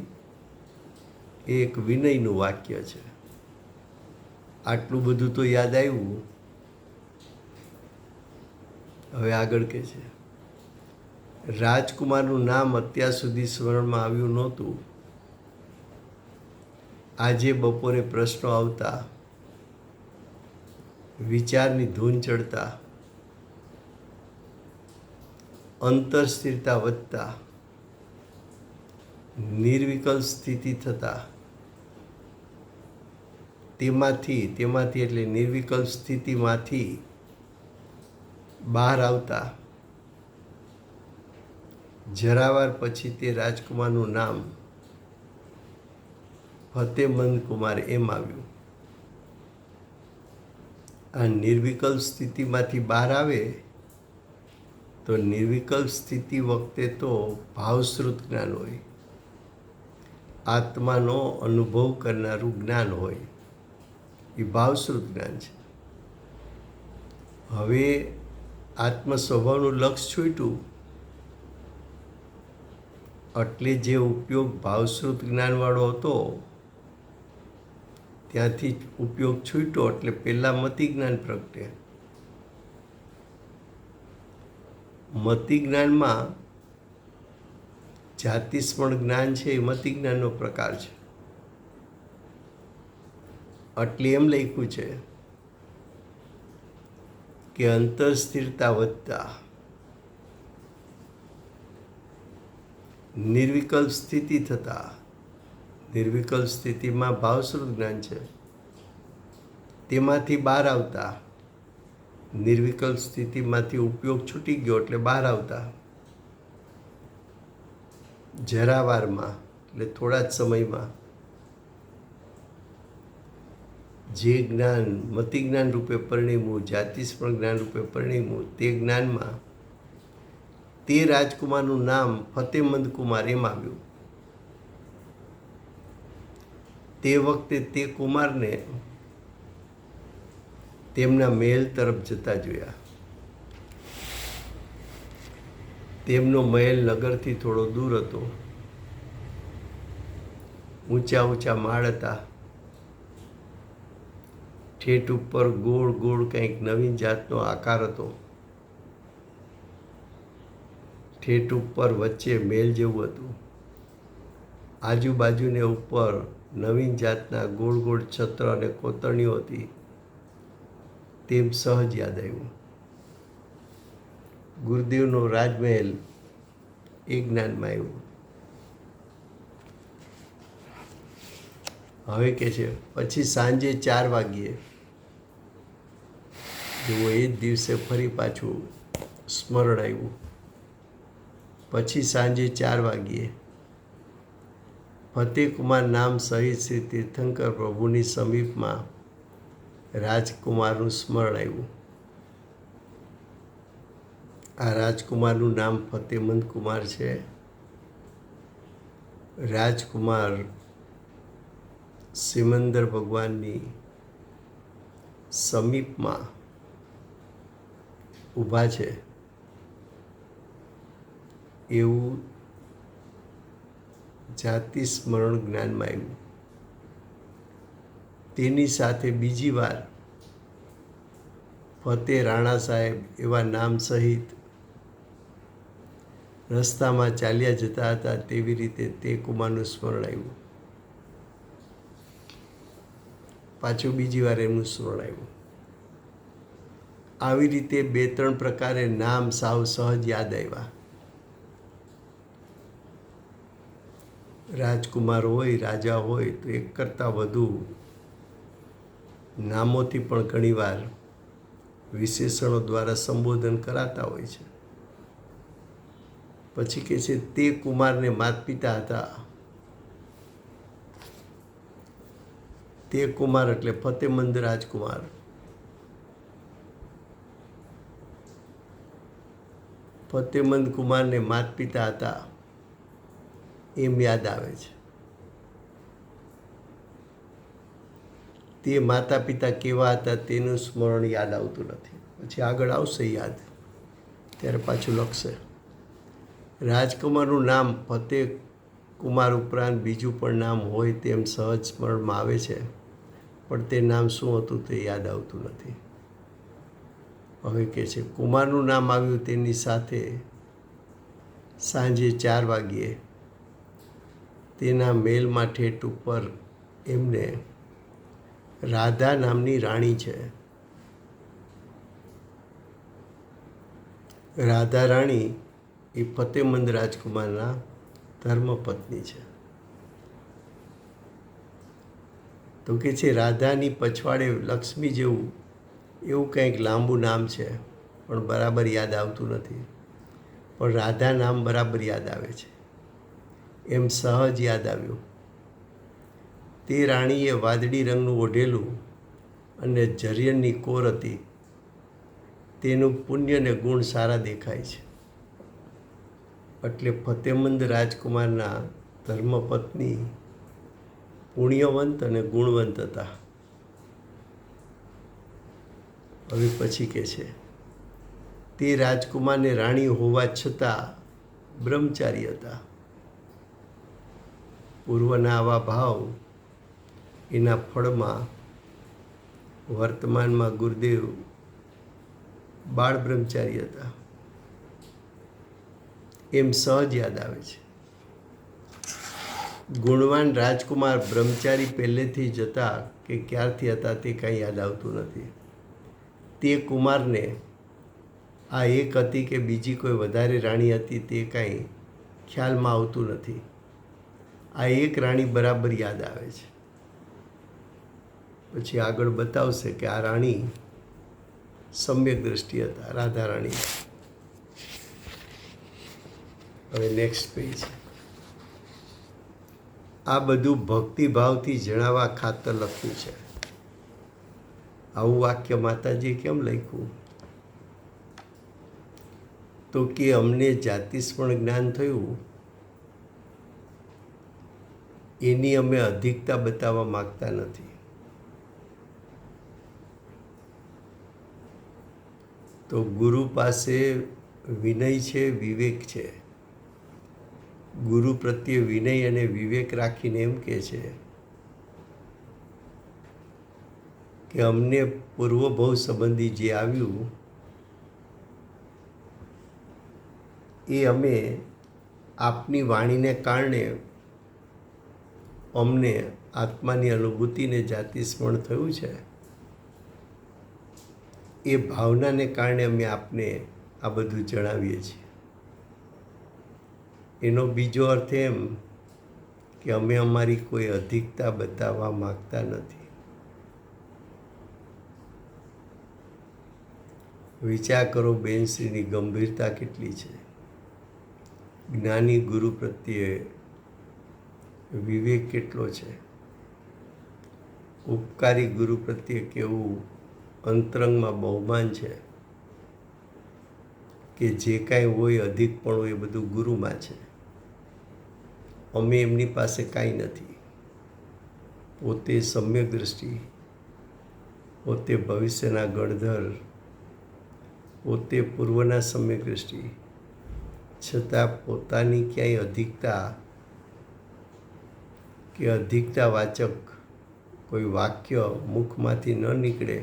Speaker 3: એ એક વિનયનું વાક્ય છે. આટલું બધું તો યાદ આવ્યું. હવે આગળ કે છે, રાજકુમારનું નામ અત્યાર સુધી સ્મરણમાં આવ્યું નહોતું. આજે બપોરે પ્રશ્નો આવતા, વિચારની ધૂન ચડતા, અંતર સ્થિરતા વધતા, નિર્વિકલ્પ સ્થિતિ થતા તેમાંથી એટલે નિર્વિકલ્પ સ્થિતિમાંથી બહાર આવતા જરાવાર પછી તે રાજકુમારનું નામ ફતેમંદ કુમાર એમ આવ્યું. આ નિર્વિકલ્પ સ્થિતિમાંથી બહાર આવે તો નિર્વિકલ્પ સ્થિતિ વખતે તો ભાવશ્રુત જ્ઞાન હોય, આત્માનો અનુભવ કરનારું જ્ઞાન હોય, એ ભાવશ્રુત જ્ઞાન છે. હવે આત્મ સ્વભાવનું લક્ષ છૂટ્યું એટલે જે ઉપયોગ ભાવશ્રુત જ્ઞાનવાળો હતો ત્યાંથી જ ઉપયોગ છૂટ્યો એટલે પહેલાં મતિ જ્ઞાન પ્રગટે. મતિ જ્ઞાનમાં જાતિસ્મરણ જ્ઞાન છે એ મતિ જ્ઞાનનો પ્રકાર છે. એટલે એમ લખ્યું છે કે અંતર સ્થિરતા વધતા નિર્વિકલ્પ સ્થિતિ થતા, નિર્વિકલ્પ સ્થિતિમાં ભાવશ્રુત જ્ઞાન છે, તેમાંથી બહાર આવતા નિર્વિકલ્પ સ્થિતિમાંથી ઉપયોગ છૂટી ગયો એટલે બહાર આવતા જરાવારમાં એટલે થોડા જ સમયમાં જે જ્ઞાન મતિ જ્ઞાન રૂપે પરિણમ્યું, જાતિસ્મરણ જ્ઞાન રૂપે પરિણમ્યું, તે જ્ઞાનમાં તે રાજકુમારનું નામ ફતેમંદ કુમાર એમ આવ્યું. તે વખતે તે કુમારને તેમના મહેલ તરફ જતા જોયા. તેમનો મહેલ નગરથી થોડો દૂર હતો. ઊંચા ઊંચા માળ હતા. ઠેઠ ઉપર ગોળ ગોળ કંઈક નવીન જાતનો આકાર હતો. ઠેઠ ઉપર વચ્ચે મહેલ જેવું હતું. આજુબાજુને ઉપર નવીન જાતના ગોળ ગોળ છત્ર અને કોતરણીઓ હતી. તેમ સહજ યાદ આવ્યું. ગુરુદેવનો રાજમહેલ એ જ્ઞાનમાં આવ્યું. હવે કે છે પછી સાંજે 4 વાગ્યે જેવો એ જ દિવસે ફરી પાછું સ્મરણ આવ્યું. પછી સાંજે 4 વાગ્યે ફતેકુમાર નામ સહિત શ્રી તીર્થંકર પ્રભુની સમીપમાં રાજકુમારનું સ્મરણ આવ્યું. આ રાજકુમારનું નામ ફતેમંદ કુમાર છે. રાજકુમાર સિમંદર ભગવાનની સમીપમાં ઊભા છે એવું જાતિ સ્મરણ જ્ઞાનમાં આવ્યું. તેની સાથે બીજી વાર ફતેહ રાણા સાહેબ એવા નામ સહિત રસ્તામાં ચાલ્યા જતા હતા તેવી રીતે તે કુમારનું સ્મરણ આવ્યું. પાછું બીજી વાર એમનું સ્મરણ આવ્યું. આવી રીતે 2-3 પ્રકારે નામ સાવ સહજ યાદ આવ્યા. રાજકુમાર હોય, રાજા હોય તો એક કરતાં વધુ નામોથી પણ ઘણીવાર વિશેષણો દ્વારા સંબોધન કરાતા હોય છે. પછી કહે છે તે કુમારને માતા પિતા હતા. તે કુમાર એટલે ફતેમંદ રાજકુમાર. ફતેમંદ કુમારને માતા પિતા હતા એમ યાદ આવે છે. તે માતા પિતા કેવા હતા તેનું સ્મરણ યાદ આવતું નથી. પછી આગળ આવશે યાદ ત્યારે પાછું લખશે. રાજકુમારનું નામ ફતેહ કુમાર ઉપરાંત બીજું પણ નામ હોય તેમ સહજ સ્મરણમાં આવે છે, પણ તે નામ શું હતું તે યાદ આવતું નથી. હવે કહે છે કુમારનું નામ આવ્યું તેની સાથે સાંજે 4 વાગ્યે તેના મહેલમાં ઠેઠ ઉપર એમને રાધા નામની રાણી છે. રાધા રાણી એ ફતેમંદ રાજકુમારના ધર્મપત્ની છે. તો કે છે રાધાની પછવાડે લક્ષ્મી જેવું એવું કંઈક લાંબુ નામ છે, પણ બરાબર યાદ આવતું નથી. પણ રાધા નામ બરાબર યાદ આવે છે, એમ સહજ યાદ આવ્યું. તે રાણીએ વાદળી રંગનું ઓઢેલું અને જરિયનની કોર હતી. તેનું પુણ્ય ને ગુણ સારા દેખાય છે. એટલે ફતેમંદ રાજકુમારના ધર્મપત્ની પુણ્યવંત અને ગુણવંત હતા. હવે પછી કહે છે, તે રાજકુમારને રાણી હોવા છતાં બ્રહ્મચારી હતા. પૂર્વના આવા ભાવ એના ફળમાં વર્તમાનમાં ગુરુદેવ બાળ બ્રહ્મચારી હતા, એમ સહજ યાદ આવે છે. ગુણવાન રાજકુમાર બ્રહ્મચારી પહેલેથી જ હતા કે ક્યારથી હતા તે કાંઈ યાદ આવતું નથી. તે કુમારને આ એક હતી કે બીજી કોઈ વધારે રાણી હતી તે કાંઈ ખ્યાલમાં આવતું નથી. આ એક રાણી બરાબર યાદ આવે છે. પછી આગળ બતાવશે કે આ રાણી સમ્યક દ્રષ્ટિ હતા, રાધા રાણી. હવે નેક્સ્ટ પેજ. આ બધું ભક્તિભાવથી જણાવવા ખાતર લખ્યું છે. આવું વાક્ય માતાજીએ કેમ લખ્યું? તો કે અમને જાતિસ્મરણ જ્ઞાન થયું એની અમે અધિકતા બતાવવા માગતા નથી. તો ગુરુ પાસે વિનય છે, વિવેક છે. ગુરુ પ્રત્યે વિનય અને વિવેક રાખીને એમ કહે છે કે અમને પૂર્વભવ સંબંધી જે આવ્યું એ અમે આપની વાણીને કારણે અમને આત્માની અનુભૂતિને જાતિસ્મરણ થયું છે. એ ભાવનાને કારણે અમે આપને આ બધું જણાવીએ છીએ. એનો બીજો અર્થ એમ કે અમે અમારી કોઈ અધિકતા બતાવવા માગતા નથી. વિચાર કરો બેનશ્રીની ગંભીરતા કેટલી છે. જ્ઞાની ગુરુ પ્રત્યે વિવેક કેટલો છે. ઉપકારી ગુરુ પ્રત્યે કેવું અંતરંગમાં બહુમાન છે કે જે કાંઈ હોય અધિકપણું એ બધું ગુરુમાં છે. અમે એમની પાસે કાંઈ નથી. પોતે સમ્યક દ્રષ્ટિ, પોતે ભવિષ્યના ગણધર, પોતે પૂર્વના સમ્યક દ્રષ્ટિ, છતાં પોતાની ક્યાંય અધિકતા કે અધિકતા વાચક કોઈ વાક્ય મુખમાંથી ન નીકળે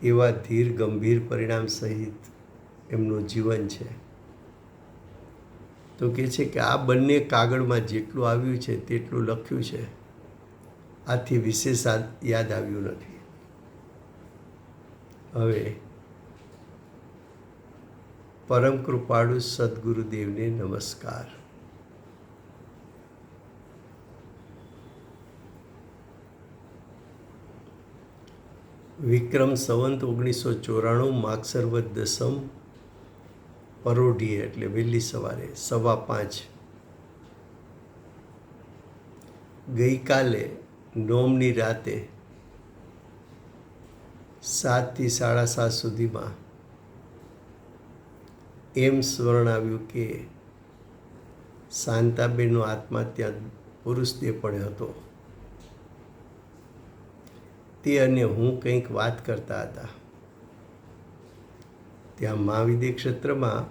Speaker 3: એવા ધીર ગંભીર પરિણામ સહિત એમનું જીવન છે. તો કહે છે કે આ બંને કાગળમાં જેટલું આવ્યું છે તેટલું લખ્યું છે. આથી વિશેષ યાદ આવ્યું નથી. હવે પરમ કૃપાળુ સદગુરુદેવને નમસ્કાર. વિક્રમ સંવંત 1994 માગસર વદ દસમ પરોઢીએ એટલે વહેલી સવારે 5:15. ગઈકાલે નોમની રાતે 7 થી 7:30 સુધીમાં એમ સ્મરણ આવ્યું કે શાંતાબેનનો આત્મા ત્યાં પુરુષ દેહ પણ હતો. તે અને હું કંઈક વાત કરતા હતા. ત્યાં મહાવિદ્ય ક્ષેત્રમાં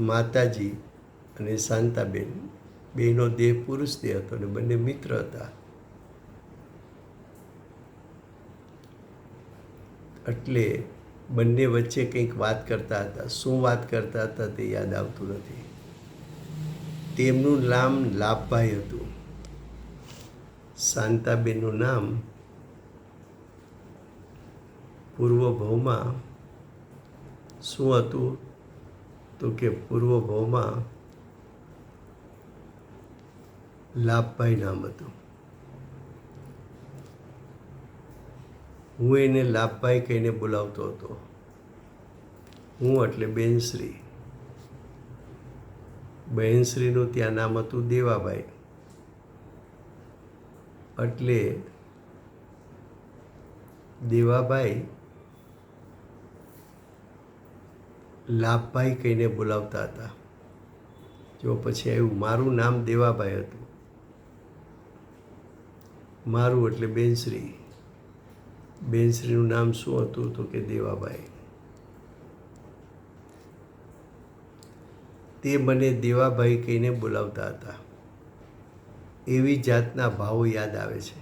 Speaker 3: માતાજી અને શાંતાબેન બેનો દેહ પુરુષ દેહ હતો અને બંને મિત્ર હતા. એટલે બંને વચ્ચે કંઈક વાત કરતા હતા. શું વાત કરતા હતા તે યાદ આવતું નથી. તેમનું નામ લાભભાઈ હતું. શાંતાબેનનું નામ પૂર્વભવમાં શું હતું? તો કે પૂર્વભવમાં લાભભાઈ નામ હતું. હું એને લાભભાઈ કહીને બોલાવતો હતો. હું એટલે બેનશ્રી. બહેનશ્રીનું ત્યાં નામ હતું દેવાભાઈ. એટલે દેવાભાઈ લાભભાઈ કહીને બોલાવતા હતા. જો પછી આવ્યું મારું નામ દેવાભાઈ હતું. મારું એટલે બેનશ્રી. બેનશ્રીનું નામ શું હતું તો કે દેવાભાઈ. તે મને દેવાભાઈ કહીને બોલાવતા હતા. એવી જાતના ભાવો યાદ આવે છે.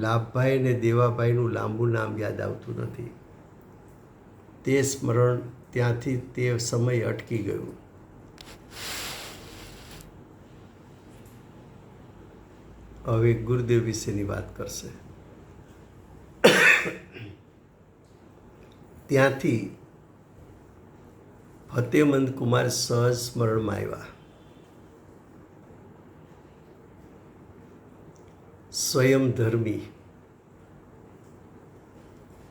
Speaker 3: લાભભાઈ અને દેવાભાઈનું લાંબુ નામ યાદ આવતું નથી. તે સ્મરણ ત્યાંથી તે સમય અટકી ગયું. હવે ગુરુદેવ વિશેની વાત કરશે. ત્યાંથી ફતેમંદ કુમાર સહજ સ્મરણમાં આવ્યા. સ્વયંધર્મી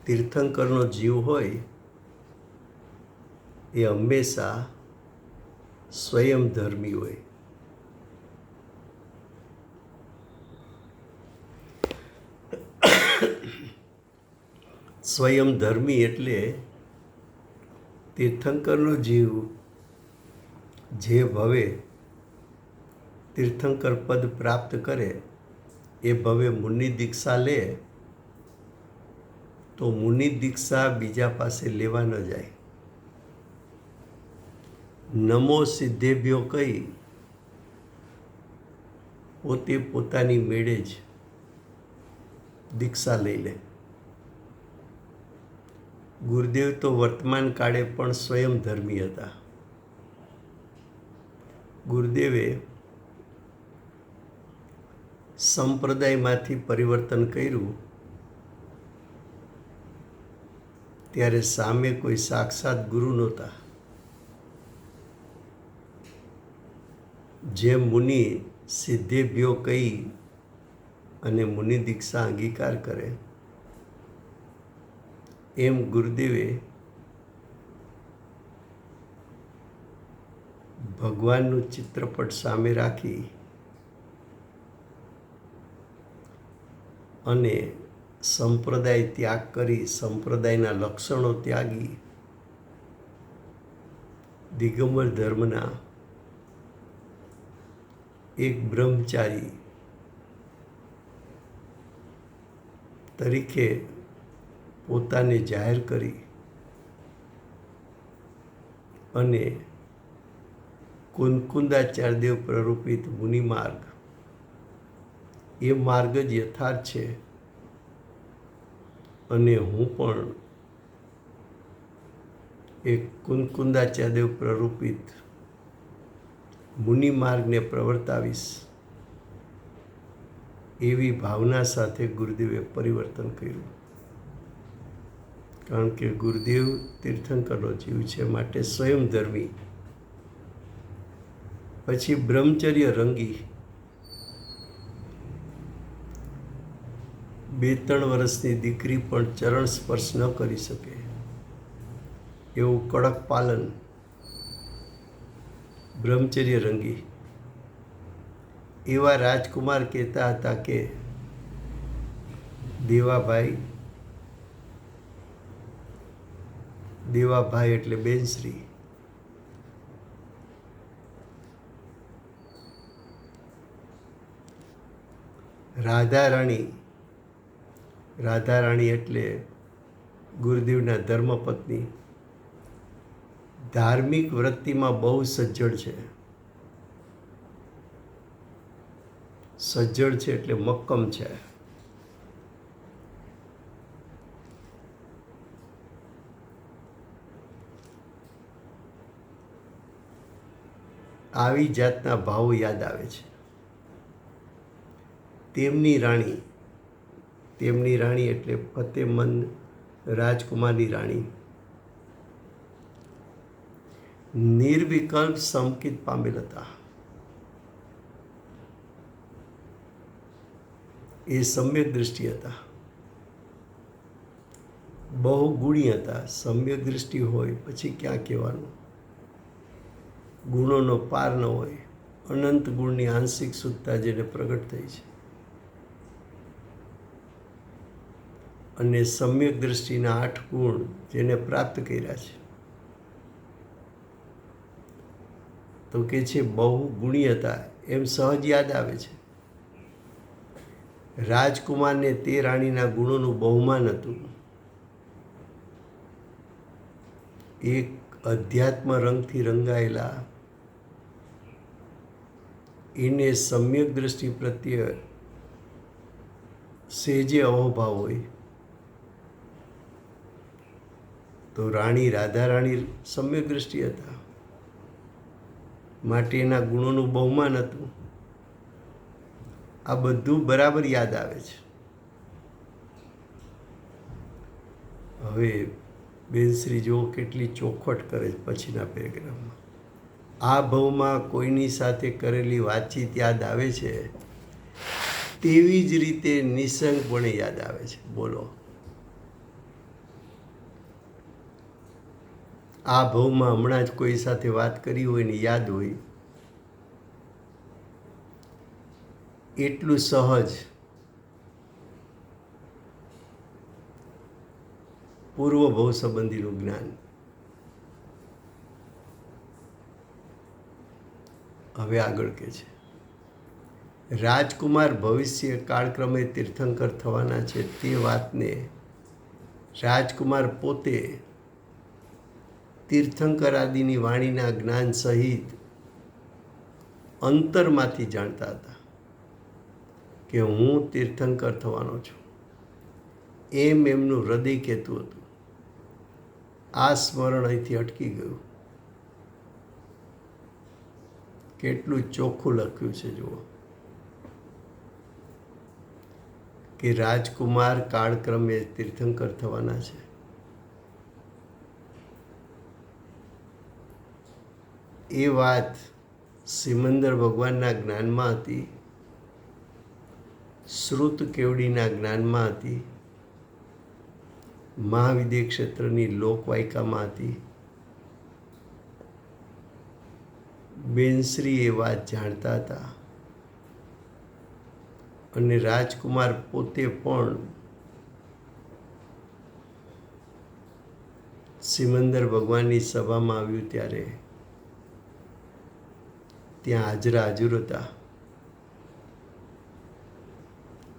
Speaker 3: તીર્થંકરનો જીવ હોય એ હંમેશા સ્વયંધર્મી હોય. સ્વયંધર્મી એટલે તીર્થંકરનો જીવ જે ભવે તીર્થંકર પદ પ્રાપ્ત કરે એ ભવે મુનિ દીક્ષા લે તો મુનિ દીક્ષા બીજા પાસે લેવા ન જાય. નમો સિદ્ધેભ્યો કહી પોતે પોતાની મેળે જ દીક્ષા લઈ લે. ગુરુદેવ તો વર્તમાન કાળે પણ સ્વયંધર્મી હતા. ગુરુદેવે સંપ્રદાયમાંથી પરિવર્તન કર્યું ત્યારે સામે કોઈ સાક્ષાત ગુરુ નહોતા. જે મુનિ સિદ્ધેભ્યો કહી અને મુનિ દીક્ષા અંગીકાર કરે એમ ગુરુદેવે ભગવાનનું ચિત્રપટ સામે રાખી અને સંપ્રદાય ત્યાગ કરી સંપ્રદાયના લક્ષણો ત્યાગી દિગંબર ધર્મના એક બ્રહ્મચારી તરીકે પોતાને જાહેર કરી અને કુંદકુંદાચાર્યદેવ પ્રરૂપિત મુનિ માર્ગ એ માર્ગ જ યથાર્થ છે અને હું પણ એક કુંદકુંદાચાર્યદેવ પ્રરૂપિત મુનિ માર્ગને પ્રવર્તાવીશ એવી ભાવના સાથે ગુરુદેવે પરિવર્તન કર્યું. કારણ કે ગુરુદેવ તીર્થંકરનો જીવ છે માટે સ્વયંધર્મી. પછી બ્રહ્મચર્ય રંગી 2-3 વર્ષની દીકરી પણ ચરણ સ્પર્શ ન કરી શકે એવું કડક પાલન. બ્રહ્મચર્ય રંગી. એવા રાજકુમાર કહેતા હતા કે દેવાભાઈ એટલે બેનશ્રી. રાધારાણી એટલે ગુરુદેવના ધર્મપત્ની. ધાર્મિક વૃત્તિમાં બહુ સજ્જડ છે. સજ્જડ છે એટલે મક્કમ છે. આવી જાતના ભાવો યાદ આવે છે. તેમની રાણી એટલે ફતેમંદ રાજકુમારની રાણી નિર્વિકલ્પ સંકિત પામેલ હતા. એ સમ્યક દૃષ્ટિ હતા, બહુ ગુણી હતા. સમ્યક દૃષ્ટિ હોય પછી ક્યાં કહેવાનું, ગુણોનો પાર ન હોય, અનંત ગુણની આંશિક શુદ્ધતા જેને પ્રગટ થઈ છે, અને સમ્યક દૃષ્ટિના 8 ગુણ જેને પ્રાપ્ત કર્યા છે. તો કે છે બહુ ગુણી હતા એમ સહજ યાદ આવે છે. રાજકુમારને તે રાણીના ગુણોનું બહુમાન હતું. એક અધ્યાત્મ રંગથી રંગાયેલા એને સમ્યક દૃષ્ટિ પ્રત્યે સેજે અહોભાવ હોય તો રાણી રાધા રાણી સમ્યક દૃષ્ટિ હતા માટે એના ગુણોનું બહુમાન હતું. આ બધું બરાબર યાદ આવે છે. હવે બેનશ્રી જુઓ કેટલી ચોખવટ કરે છે પછીના પેરેગ્રાફમાં. આ ભવમાં કોઈની સાથે કરેલી વાતચીત યાદ આવે છે તેવી જ રીતે નિસંગપણે યાદ આવે છે. બોલો, આ ભવમાં હમણાં જ કોઈ સાથે વાત કરી હોય ને યાદ હોય એટલું સહજ પૂર્વ ભવ સંબંધીનું જ્ઞાન. હવે આગળ કે છે રાજકુમાર ભવિષ્ય કાળક્રમે તીર્થંકર થવાના છે તે વાતને રાજકુમાર પોતે તીર્થંકર આદિની વાણીના જ્ઞાન સહિત અંતરમાંથી જાણતા હતા કે હું તીર્થંકર થવાનો છું એમ એમનું હૃદય કહેતું હતું. આ સ્મરણ અહીંથી અટકી ગયું. કેટલું ચોખ્ખું લખ્યું છે જુઓ કે રાજકુમાર કાળક્રમે તીર્થંકર થવાના છે. એ વાત સિમંદર ભગવાનના જ્ઞાનમાં હતી, શ્રુત કેવડીના જ્ઞાનમાં હતી, મહાવિદ્ય ક્ષેત્રની લોકવાયકામાં હતી. બેનશ્રી એ વાત જાણતા હતા અને રાજકુમાર પોતે પણ સિમંદર ભગવાનની સભામાં આવ્યું ત્યારે ત્યાં હાજર હતા.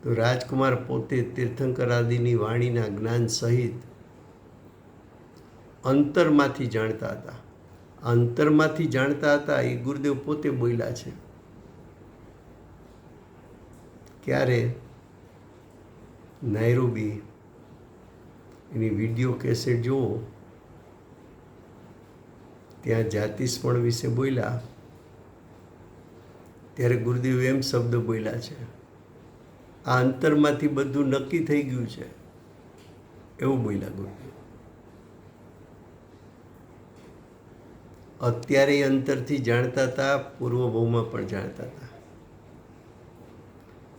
Speaker 3: તો રાજકુમાર પોતે તીર્થંકર આદિની વાણીના જ્ઞાન સહિત અંતરમાંથી જાણતા હતા. અંતરમાંથી જાણતા હતા એ ગુરુદેવ પોતે બોલ્યા છે. ક્યારે? નાયરોબી એની વિડીયો કેસેટ જુઓ ત્યાં જાતિસ્મરણ વિશે બોલ્યા ત્યારે ગુરુદેવ એમ શબ્દ બોલ્યા છે, આ અંતરમાંથી બધું નક્કી થઈ ગયું છે એવું બોલ્યા ગુરુદેવ. અત્યારે અંતરથી જાણતા હતા, પૂર્વ ભવમાં પણ જાણતા હતા.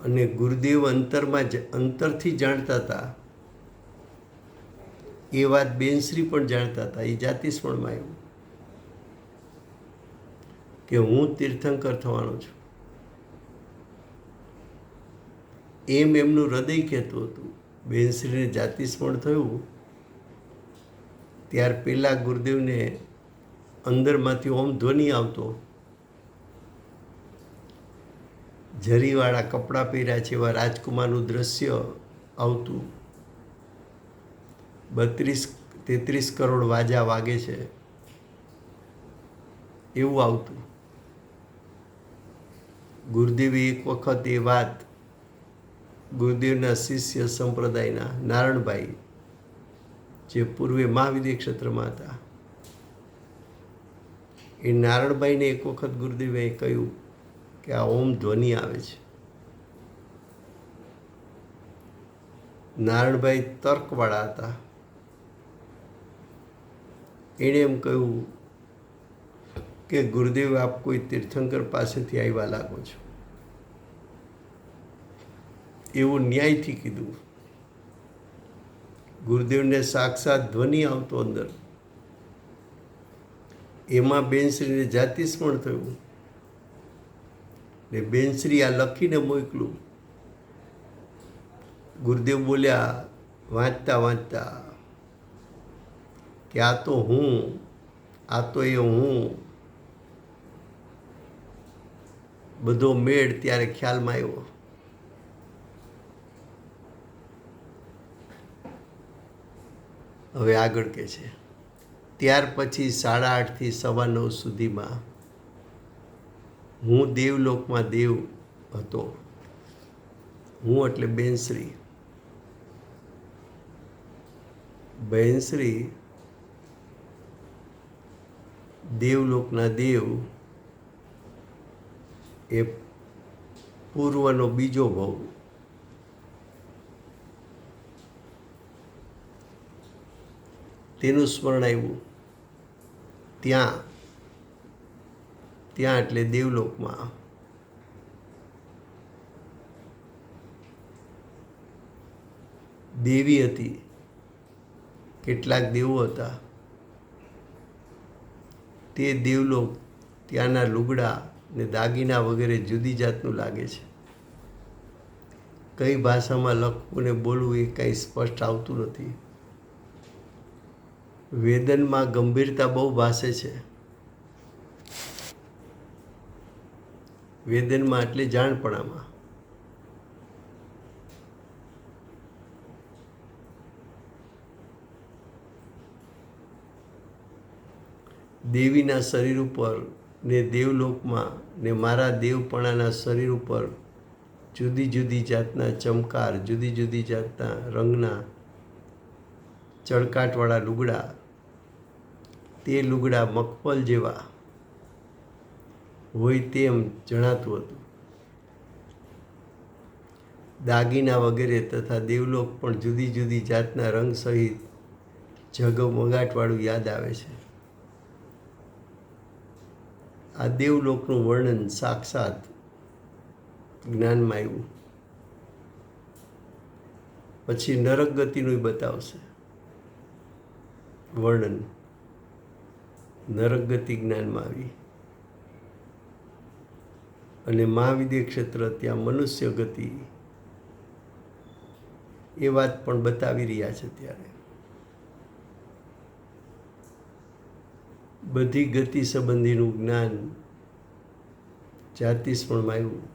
Speaker 3: અને ગુરુદેવ અંતરથી જાણતા હતા એ વાત બેનશ્રી પણ જાણતા હતા. એ જાતિસ્મરણમાં આવ્યું કે હું તીર્થંકર થવાનો છું એમ એમનું હૃદય કહેતું હતું. બેનશ્રીને જાતિસ્મરણ થયું ત્યાર પહેલાં ગુરુદેવને અંદરમાંથી ઓમ ધ્વનિ આવતો, જરીવાળા કપડાં પહેર્યા છે એવા રાજકુમારનું દ્રશ્ય આવતું, 32-33 કરોડ વાજા વાગે છે એવું આવતું. ગુરુદેવે એક વખત એ વાત ગુરુદેવના શિષ્ય સંપ્રદાયના નારણભાઈ જે પૂર્વે મહાવિદ્ય ક્ષેત્રમાં હતા એ નારણભાઈને એક વખત ગુરુદેવે કહ્યું કે આ ઓમ ધ્વનિ આવે છે. નારણભાઈ તર્કવાળા હતા. એણે એમ કહ્યું કે ગુરુદેવ આપ કોઈ તીર્થંકર પાસેથી આવ્યા લાગો છો. એવું ન્યાયથી કીધું. ગુરુદેવને સાક્ષાત ધ્વનિ આવતો અંદર, એમાં બેનશ્રીને જાતિસ્મરણ થયું ને બેનશ્રી આ લખીને મોકલું. ગુરુદેવ બોલ્યા વાંચતા વાંચતા કે આ તો હું, આ તો એ હું. બધો મેળ ત્યારે ખ્યાલમાં આવ્યો. હવે આગળ કે છે, ત્યાર પછી 8:30 થી 9:15 સુધીમાં હું દેવલોકમાં દેવ હતો. હું એટલે બેનશ્રી. બેનશ્રી દેવલોકના દેવ એ પૂર્વનો બીજો ભાવ. તેનું સ્મરણ આવ્યું. ત્યાં ત્યાં એટલે દેવલોકમાં દેવી હતી. કેટલાક દેવો હતા. તે દેવલોક ત્યાંના લુગડા ને દાગીના વગેરે જુદી જાતનું લાગે છે. કઈ ભાષામાં લખવું ને બોલવું એ કંઈ સ્પષ્ટ આવતું નથી. વેદનમાં ગંભીરતા બહુ ભાસે છે. વેદનમાં એટલે જાણપણામાં. દેવીના શરીર ઉપર ને દેવલોકમાં ને મારા દેવપણાના શરીર ઉપર જુદી જુદી જાતના ચમકાર, જુદી જુદી જાતના રંગના ચળકાટવાળા લુગડા. તે લુગડા મખમલ જેવા હોય તેમ જણાતું હતું. દાગીના વગેરે તથા દેવલોક પણ જુદી જુદી જાતના રંગ સહિત ઝગમગાટવાળું યાદ આવે છે. આ દેવલોકનું વર્ણન સાક્ષાત જ્ઞાનમાં આવ્યું. પછી નરક ગતિનું બતાવશે વર્ણન. નરક ગતિ જ્ઞાનમાં આવી અને મહાવિદ્ય ક્ષેત્ર ત્યાં મનુષ્ય ગતિ એ વાત પણ બતાવી રહ્યા છે. ત્યારે બધી ગતિ સંબંધીનું જ્ઞાન જાતિસ્મરણમાં આવ્યું.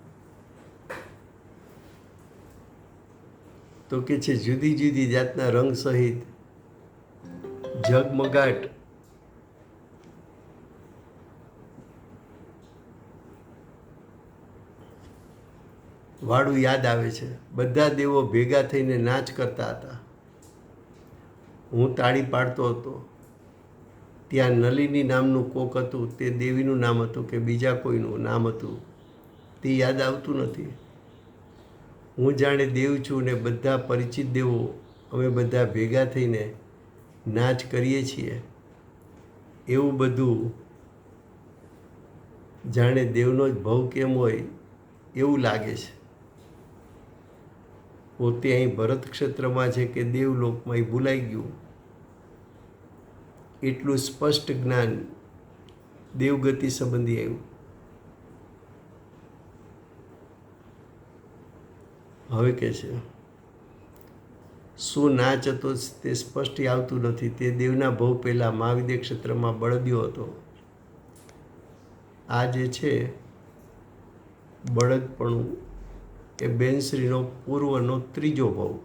Speaker 3: તો કે છે જુદી જુદી જાતના રંગ સહિત ઝગમગાટ વાળું યાદ આવે છે. બધા દેવો ભેગા થઈને નાચ કરતા હતા. હું તાળી પાડતો હતો. ત્યાં નલિની નામનું કોક હતું. તે દેવીનું નામ હતું કે બીજા કોઈનું નામ હતું તે યાદ આવતું નથી. હું જાણે દેવ છું ને બધા પરિચિત દેવો અમે બધા ભેગા થઈને નાચ કરીએ છીએ. એવું બધું જાણે દેવનો જ ભાવ કેમ હોય એવું લાગે છે. પોતે અહીં ભરત ક્ષેત્રમાં છે કે દેવલોકમાં એ ભૂલાઈ ગયું. એટલું સ્પષ્ટ જ્ઞાન દેવગતિ સંબંધી આવ્યું. હવે કે છે શું નાચ હતો તે સ્પષ્ટ આવતું નથી. તે દેવના ભાવ પહેલાં મહાવિદ્ય ક્ષેત્રમાં બળદ્યો હતો. આ જે છે બળદપણું એ બેનશ્રીનો પૂર્વનો ત્રીજો ભાવ.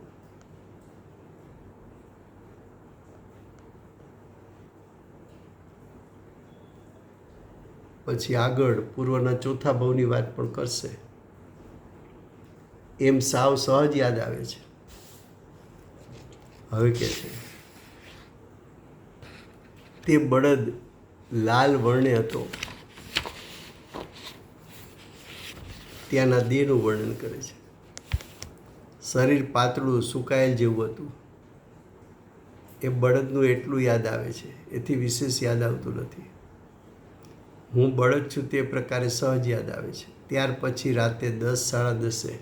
Speaker 3: પછી આગળ પૂર્વના ચોથા ભાવની વાત પણ કરશે. એમ સાવ સહજ યાદ આવે છે. હવે કે છે તે બળદ લાલ વર્ણે હતો. ત્યાંના દેહનું વર્ણન કરે છે. શરીર પાતળું સુકાયેલ જેવું હતું. એ બળદનું એટલું યાદ આવે છે. એથી વિશેષ યાદ આવતું નથી. હું બળદ છું તે પ્રકારે સહજ યાદ આવે છે. ત્યાર પછી રાતે 10, 10:30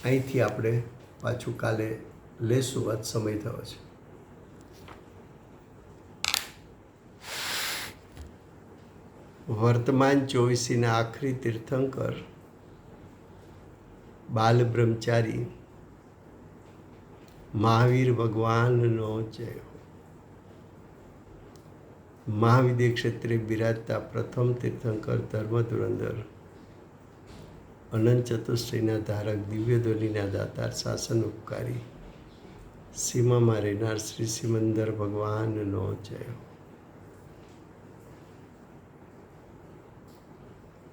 Speaker 3: અહીંથી આપણે પાછું કાલે લેશું. આજ સમય થયો છે. વર્તમાન 24ના આખરી તીર્થંકર બાલ બ્રહ્મચારી મહાવીર ભગવાનનો જય હો. મહાવિદ્ય ક્ષેત્રે બિરાજતા પ્રથમ તીર્થંકર ધર્મ ધુરંધર અનંત ચતુષ્ટયના ધારક દિવ્ય ધ્વનિના દાતાર શાસન ઉપકારી સીમામાં રહેનાર શ્રી સિમંદર ભગવાનનો જય હો.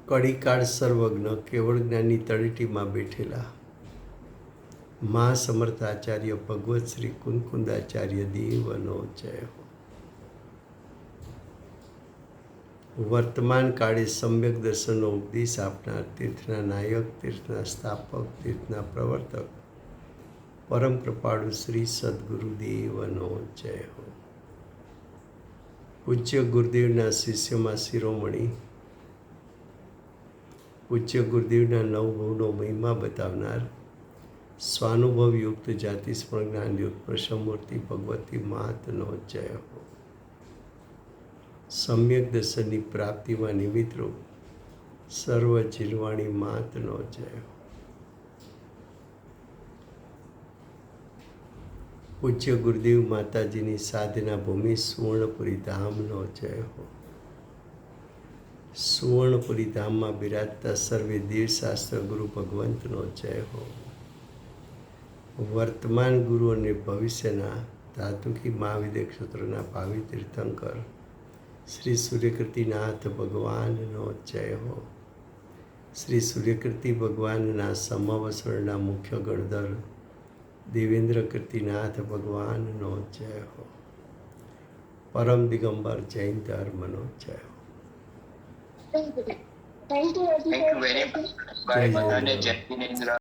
Speaker 3: કડીકાળ સર્વજ્ઞ કેવળ જ્ઞાનની તળેટીમાં બેઠેલા મહાસમર્થાચાર્ય ભગવત શ્રી કુંદકુંદાચાર્ય દેવનો જય હો. વર્તમાન કાળે સમ્યક દર્શનનો ઉપદેશ આપનાર તીર્થના નાયક, તીર્થના સ્થાપક, તીર્થના પ્રવર્તક પરમ કૃપાળુ શ્રી સદગુરુદેવનો જય હો. પૂજ્ય ગુરુદેવના શિષ્યમાં શિરોમણી, પૂજ્ય ગુરુદેવના નવભવનો મહિમા બતાવનાર સ્વાનુભવયુક્ત જાતિ સ્મરણ જ્ઞાનયુક્ત પ્રસમૂર્તિ ભગવતી માતનો જય હો. સમ્યક દર્શનની પ્રાપ્તિમાં નિમિત્તરૂપ સર્વ જીલવાણી માતનો જય હો. પૂજ્ય ગુરુદેવ માતાજીની સાધના ભૂમિ સુવર્ણપુરી ધામનો જય હો. સુવર્ણપુરી ધામમાં બિરાજતા સર્વે દેવશાસ્ત્ર ગુરુ ભગવંતનો જય હો. વર્તમાન ગુરુ અને ભવિષ્યના ધાતુકી મહાવિદ્ય ક્ષેત્રના ભાવિ તીર્થંકર શ્રી સૂર્યકીર્તિનાથ ભગવાનનો જય હો. શ્રી સૂર્યકીર્તિ ભગવાનના સમાવસરણના મુખ્ય ગણધર દેવેન્દ્ર કીર્તિનાથ ભગવાનનો જય હો. પરમ દિગંબર જૈન ધર્મનો જય હો.
Speaker 5: Thank you very much.
Speaker 3: જય જય
Speaker 5: Bye. Jai Jinendra.